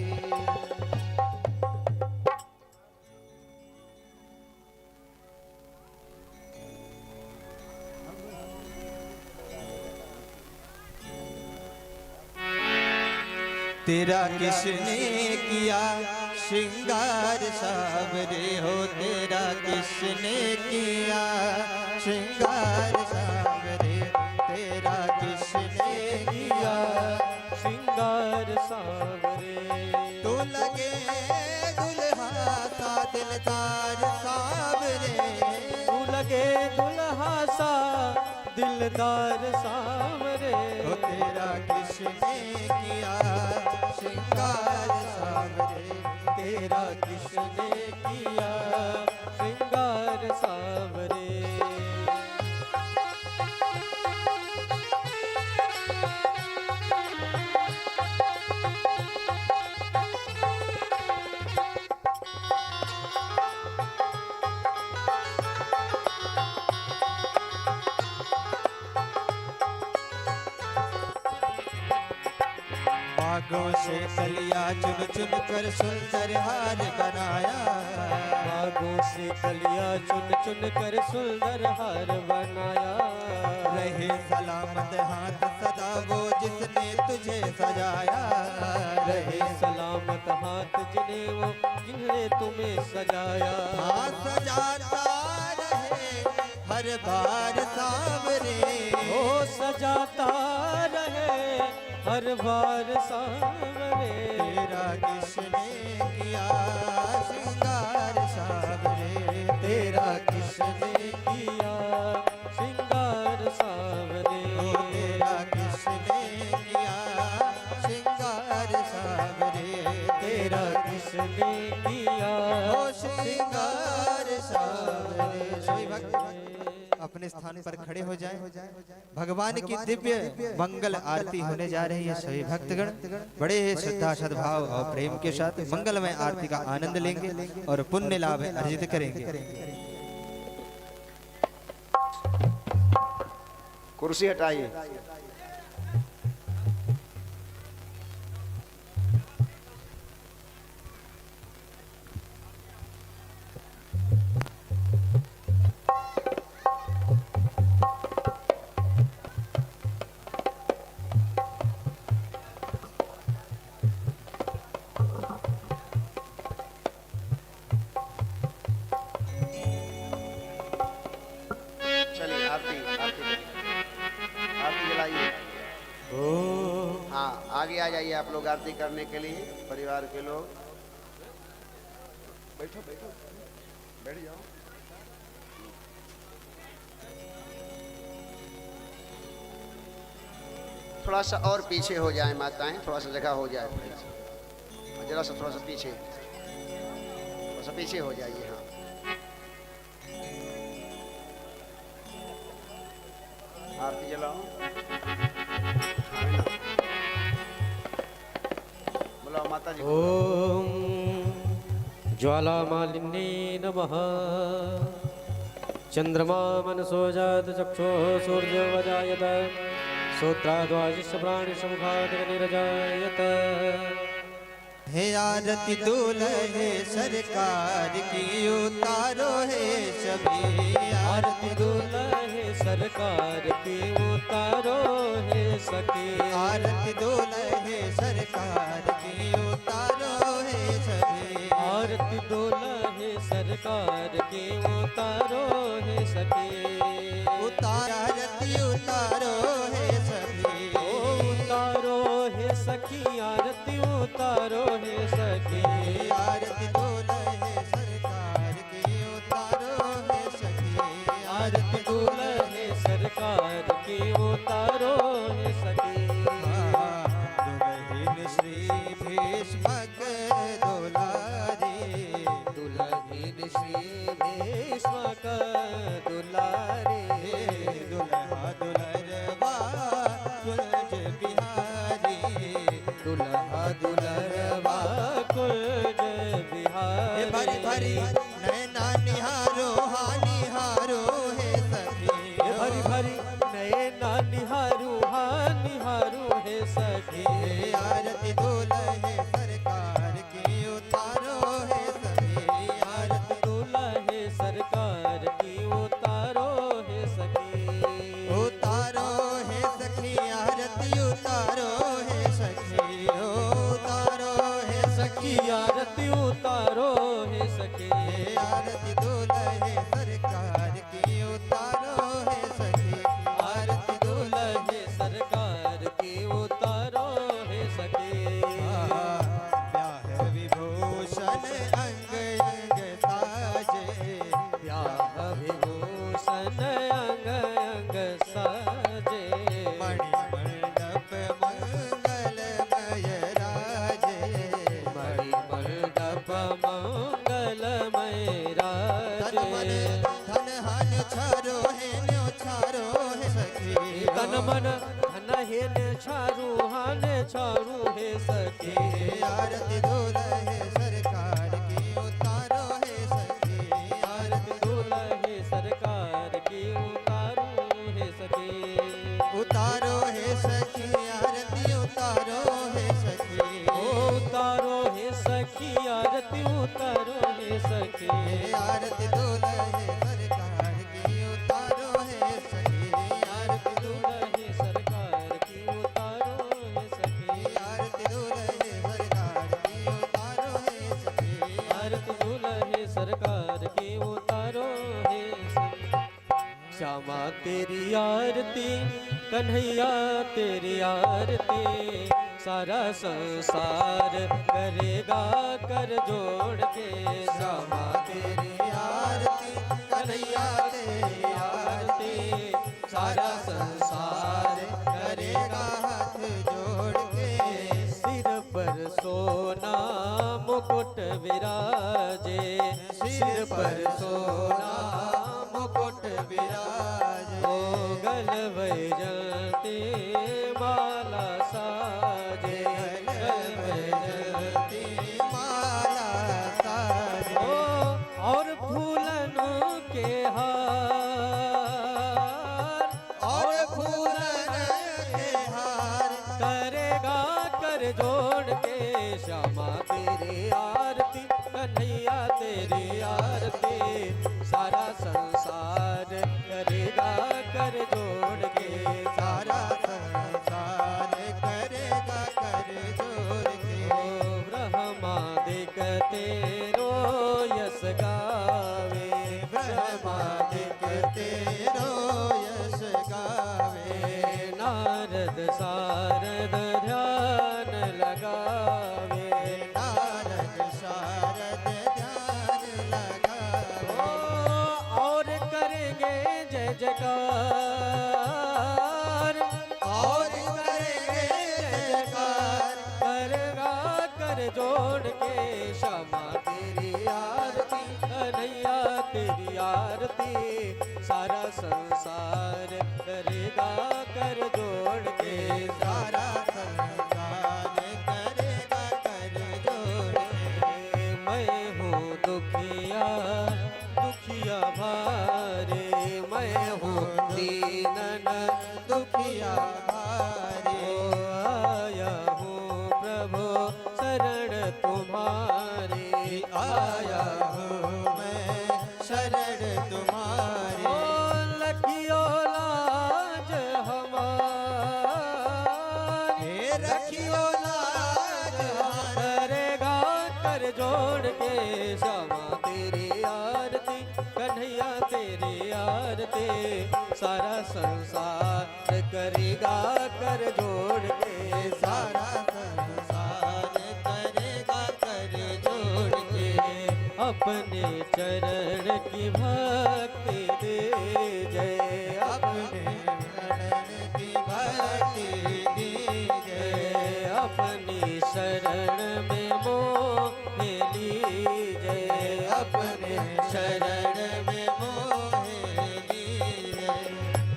तेरा किसने किया श्रृंगार सावरे, हो तेरा किसने किया श्रृंगार सावरे, तेरा किसने किया श्रृंगार सावरे। तो लगे दुल्हा सा दिलदार सावरे, तू लगे दुल्हा सा दिलदार सावरे। हो तेरा किसने किया श्रृंगार सावरे, तेरा किसने किया श्रृंगार सावरे। बागों से कलिया चुन चुन कर सुंदर हार बनाया, बागों से कलिया चुन चुन कर सुंदर हार बनाया। रहे सलामत हाथ सदा वो जिसने तुझे सजाया, रहे सलामत हाथ जिन्हें तुम्हें सजाया। हाँ सजाता रहे हर बार सावरे, ओ सजाता रहे हर बार सावरे। तेरा किसने किया श्रृंगार सावरे, तेरा किसने किया श्रृंगार सावरे। ओ तेरा किसने किया श्रृंगार सावरे, तेरा किसने ने किया हो श्रृंगार सावरे। सभी भक्त अपने स्थान पर खड़े हो जाएं। भगवान की दिव्य मंगल आरती होने जा रही है। सभी भक्तगण बड़े श्रद्धा सद्भाव और प्रेम के साथ मंगलमय आरती का आनंद लेंगे और पुण्य लाभ अर्जित करेंगे। कुर्सी हटाइए। चलिए आरती आरती आरती जलाइए। हाँ आगे आ जाइए आप लोग आरती करने के लिए, परिवार के लोग। बैठो बैठो बैठ जाओ। थोड़ा सा और पीछे हो जाए माताएं, थोड़ा सा जगह हो जाए, जरा सा थोड़ा सा पीछे, थोड़ा सा पीछे हो जाइए। हाँ आरती जलाओ। बोलो माता जी। ओम ज्वालामालिन्ये नमः। चंद्रमा मनसो जात चक्षो सूर्यो वजायत श्रोत्राद्वाजिष्ट प्राणिसमुखादिनिरजायत। हे आरती दुल्हे सरकार की उतारो है सभी। आरती दुल्हे सरकार की उतारो है सखी। आरती दुल्हे सरकार की उतारो है सभी। आरती दुल्हे सरकार की उतारो है सखी। आरती उतारो है सभी। उतारो है सखी आरती उतारो है सखी। आरती दुल्हे सरकार की उतारो है सखी। आरती दुल्हे सरकार की उतारो है सखी। दुल्हन श्री भीष्मक दुलारी। दुल्हन श्री भीष्मक दुलारी। दुल्हा दुल्हरवा कुंज बिहारी। दुल्हा दुल्हरवा कुंज बिहारी। भरी भरी नैना निहारो हानिहारो है सखी। भरी भरी नैना निहारू निहारू है सखी। आरती दुल्हे सरकार की उतारो है सखी। आरती दुल्हे सरकार की उतारो है सखी। उतारो है सखी आरती उतारो है सखी। उतारो है सखी आरती उतारो है सखी। आरती दुल्हे सरकार की उतारो है सखी। आरती दुल्हे सरकार की उतारो है सखी। ब्याह विभूषण अंग अंग साजे। ब्याह विभूषण अंग अंग साजे। मणि मंडप मंगलमय राजे। मणि मंडप मंगलमय तन मन राजे। धन हन छारो है न्यो छारो है सखी। तन मन धन हे ने छारू हाने छारू है सखी। आरती दुल्हे सरकार की उतारो है सखी। आरती दुल्हे सरकार की उतारो है सखी। उतारो है सखी आरती उतारो है सखी। उतारो है सखी आरती उतारो है सखी। आरती दुल्हे सरकार की उतारो है सखी। आरती दुल्हे सरकार की उतारो है सखी। आरती दुल्हे सरकार की उतारो है सखी। आरती दुल्हे सरकार की उतारो है सखी। श्यामा तेरी आरती कन्हैया तेरी आरती। सारा संसार करेगा कर जोड़ के। श्यामा तेरी आरती कन्हैया तेरी आरती। सारा संसार करेगा हाथ जोड़ के। सिर पर सोना मुकुट मुकुट विराजे, सिर पर सोना मुकुट विराजे। ओ गल वैजयंती माला साजे, गल वैजयंती माला साजे। और फूलन के हार, और फूलन के हार करेगा कर जोड़ के श्यामा तेरी आरती, कन्हैया तेरी आरती। सारा संसार करेगा कर जोड़ के, सारा संसार करेगा कर जोड़ के। ओ ब्रह्मादिक तेरो यश गावे, ब्रह्मादिक तेरो यश गावे। नारद सारद ध्यान लगावे, नारद शारद ध्यान लगावे। और करेंगे जय जयकार, और करेंगे जयकार, करेगा कर जोड़ के श्यामा तेरी आरती, कन्हैया तेरी आरती। सारा संसार करेगा कर जोड़ के, सारा संसार करेगा कर जोड़ के। मैं हूँ दुखिया दुखिया भारे, मैं हूँ दीनन दुखिया भारे। आया हूँ प्रभु शरण तुम्हारी, आया हूँ मैं शरण तुम्हारी। ओ लखियो लाज हमारी, हे रखियो लाज हमारी। करेगा कर जोड़ के श्यामा तेरी आरती, कन्हैया तेरी आरती। सारा संसार करेगा कर जोड़ के, सारा संसार करेगा कर जोड़ के। अपने चरण की भक्ति दे जय, अपने शरण की भक्ति दीजिए। अपनी शरण में मोह लीजिए, अपने शरण में मोह लीजिए।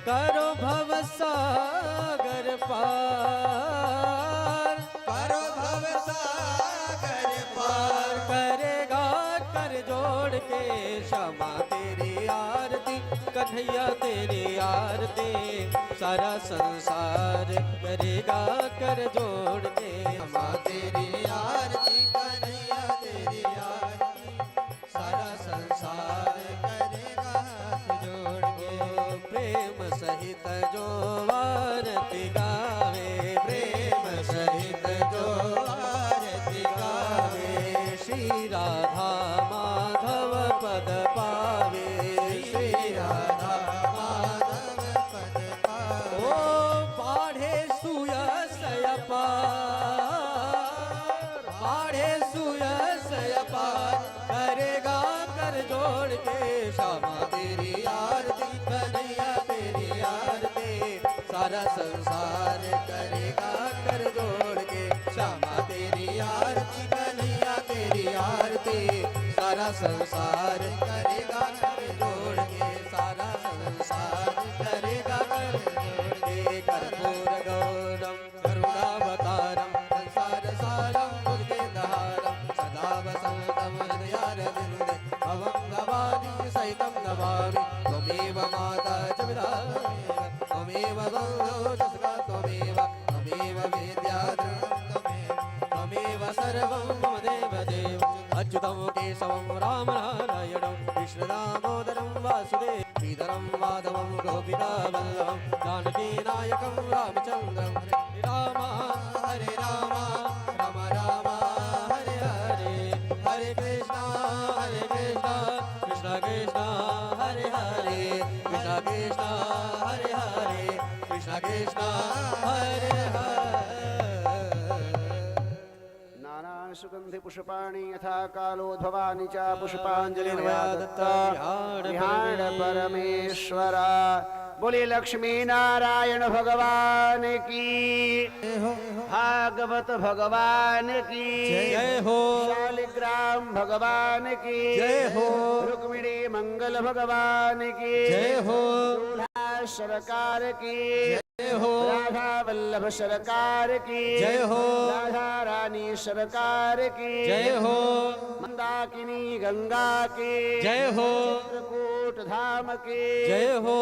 करो भव सागर पार, करो भव सागर पार, करेगा कर जोड़ के श्यामा तेरी आरती, कन्हैया तेरी आरती। सारा संसार करेगा कर जोड़ के क्षमा तेरी आरती, कन्हैया तेरी आरती। सारा संसार करेगा हाथ जोड़ के। प्रेम सहित जो आरती गावे, प्रेम सहित जो आरती गावे, श्री राधा माधव पद पावे, श्री राधा माधव पद पावे। ओ पाढ़े सुयस अपार, पाढ़े सुयस अपार। करेगा कर जोड़ के श्यामा तेरी आरती, कन्हैया तेरी आरती। सारा संसार करेगा कर जोड़ के श्यामा तेरी आरती, कन्हैया तेरी आरती। सारा संसार करेगा कर जोड़ के, सारा संसार करेगा कर जोड़ के। कर्पूर गौरम करुणावतारम संसार सारम भुजगेन्द्रहारम सदा वसंतम हृदयारविन्दे भवं भवानी सहितं नमामि। त्वमेव माता च पिता त्वमेव बन्धो च सखा त्वमेव, त्वमेव विद्या त्वमेव, त्वमेव सर्वं मम देवदेव। अच्युतं केशवं रामनारायणं कृष्णदामोदरं वासुदेवं श्रीधरं माधवं गोपिकावल्लभं जानकीनायकं रामचन्द्रं। हरे राम हरे राम, राम राम हरे हरे। हरे कृष्ण कृष्ण कृष्ण हरे हरे, कृष्ण कृष्ण हरे हरे, कृष्ण कृष्ण हरे हरे। नाना सुगंधि पुष्पाणि यथा कालोद्भवानि च पुष्पाञ्जलिर्वया दत्ता। विहार परमेश्वरा बोले लक्ष्मी नारायण भगवान की, भागवत भगवान की जय हो, शालिग्राम भगवान की जय हो, रुक्मिणी मंगल भगवान की जय हो, दूल्हा सरकार की जय हो, राधा वल्लभ सरकार की जय हो, राधा रानी सरकार की जय हो, मंदाकिनी गंगा की जय हो, चित्रकूट धाम की जय हो,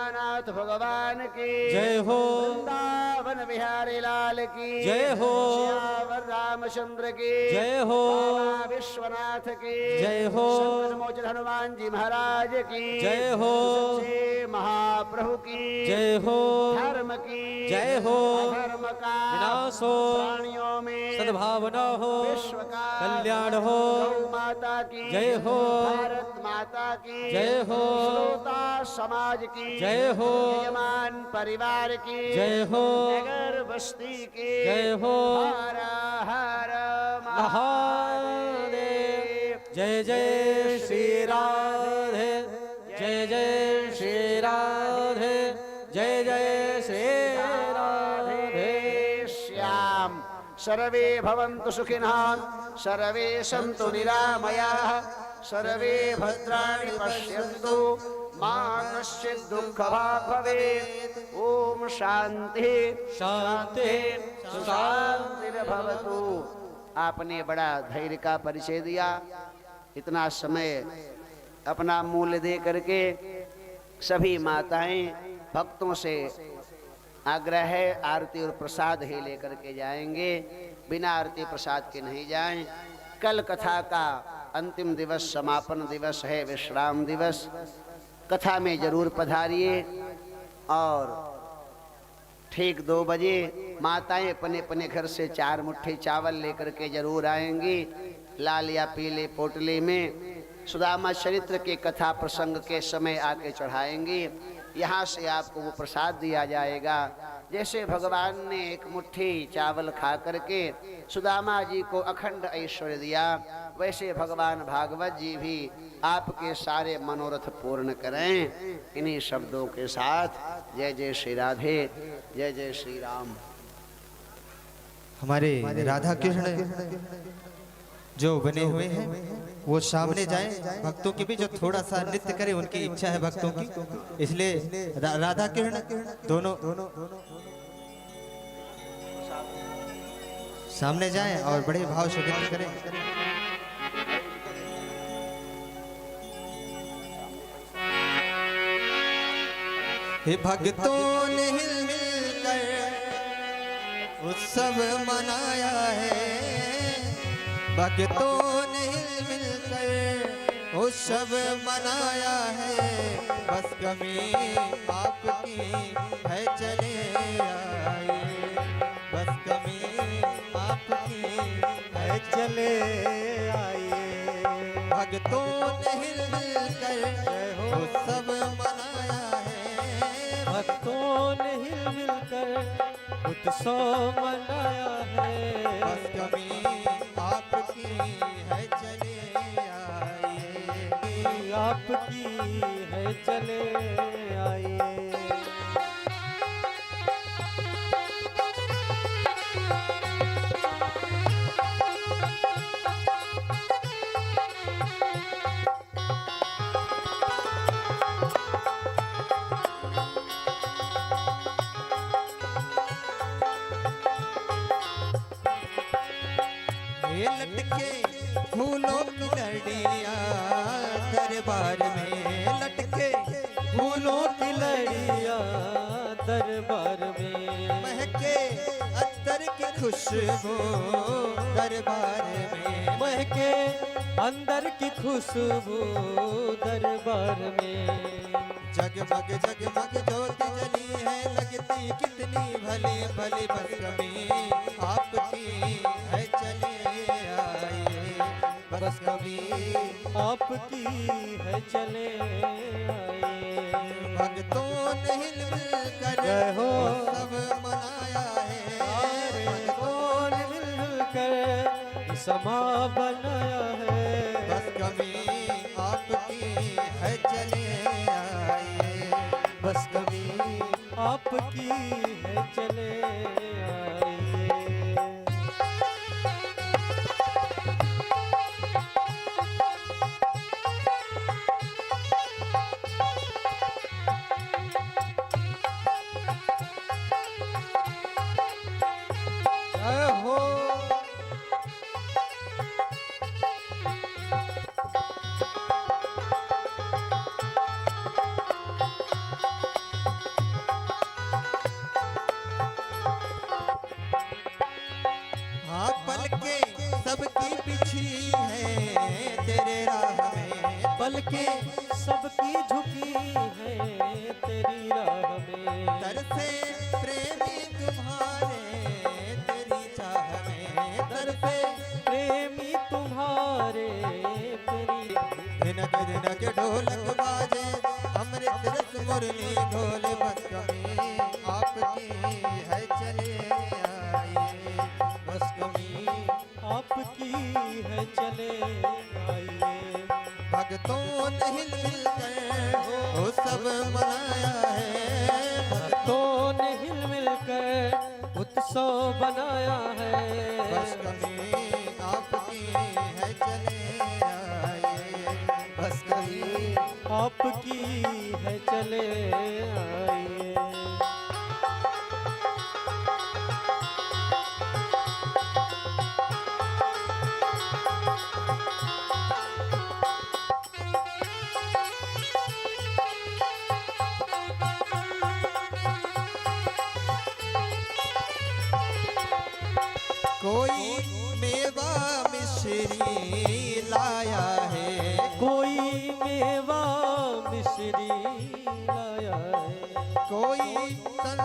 नाथ भगवान की जय हो, वृंदावन बिहारी लाल की जय हो, श्यावर रामचंद्र की जय हो, बाबा विश्वनाथ की जय हो, संकट मोचन हनुमान जी महाराज की जय हो, सच्चे महाप्रभु की जय हो, धर्म की जय हो, अधर्म का विनाश हो, प्राणियों में सद्भावना हो, विश्व का कल्याण हो, गौ माता की जय हो, भारत माता की जय हो, श्रोता समाज की जय हो, यजमान परिवार की जय हो, नगर बस्ती की जय हो, हर हर महादेव। जय जय श्री राधे, जय जय श्री राधे, जय जय श्री राधे श्याम। सर्वे भवन्तु सुखिनः, सर्वे सन्तु निरामयाः, सर्वे भद्राणि पश्यन्तु, मा कश्चित् दुःखभाग् भवेत्। ओम शांति शांति शांतिर्भवतु। आपने बड़ा धैर्य का परिचय दिया, इतना समय अपना मूल्य दे करके सभी माताएं भक्तों से आग्रह है आरती और प्रसाद ही लेकर के जाएंगे, बिना आरती प्रसाद के नहीं जाएं। कल कथा का अंतिम दिवस समापन दिवस है, विश्राम दिवस। कथा में जरूर पधारिए और ठीक 2 बजे माताएं अपने अपने घर से 4 मुट्ठी चावल लेकर के जरूर आएंगी, लाल या पीले पोटली में। सुदामा चरित्र के कथा प्रसंग के समय आके चढ़ाएंगी। यहाँ से आपको वो प्रसाद दिया जाएगा। जैसे भगवान ने 1 मुट्ठी चावल खा करके सुदामा जी को अखंड ऐश्वर्य दिया, वैसे भगवान भागवत जी भी आपके सारे मनोरथ पूर्ण करें। इन्हीं शब्दों के साथ जय जय श्री राधे, जय जय श्री राम। हमारे राधा कृष्ण जो बने हुए हैं वो सामने जाएं, भक्तों के भी जो थोड़ा सा नृत्य करें, उनकी इच्छा है भक्तों की, इसलिए राधा कृष्ण दोनों सामने जाएं और बड़े भाव से नृत्य करें। हे भक्तों ने हिल मिल कर उत्सव मनाया है, भक्तों ने हिल मिल कर उत्सव मनाया है। बस कमी आपकी है चले आए, बस कमी आपकी है चले आए। भक्तों ने हिल मिल कर उत्सव मनाया है, भक्तों ने हिल मिल कर उत्सव मनाया है। बस कमी आपकी है चले आइए, आपकी है चले आइए। लटके फूलों की लड़ियां दरबार में, लटके फूलों की लड़ियां दरबार में, महके अत्तर की खुशबू दरबार में, महके अंदर की खुशबू दरबार में। जगमग जगमग ज्योति जली है, लगती कितनी भली भली। बस कमी आपकी है चले आइए, बस कमी आपकी है चले आइए। भक्तों ने हिल मिल कर जय हो, सब मनाया है, भक्तों ने मिल कर समा बनाया है। बस कमी आपकी है चले आइए, बस कभी आपकी है चले आइए। जय हो। हाँ पलके सबकी बिछी है तेरे राह में, पलके सबकी झुकी है तेरी राह में। तरसे प्रेमी तुम्हारे तेरी चाह में, तरसे प्रेमी तुम्हारे तेरी दिन के ढोलक बाजे अमृत रस मुरली ढोल बस कमी आपकी है चले आइए, बस कमी आपकी है चले आइए। भक्तों ने हिल मिल कर वो सब मनाया है, भक्तों ने हिल मिल कर उत्सव बनाया है। बस कमी आपकी है चले आइए, बस कमी आपकी है चले आइए। कोई मेवा मिश्री लाया है, कोई मेवा मिश्री लाया है। कोई तन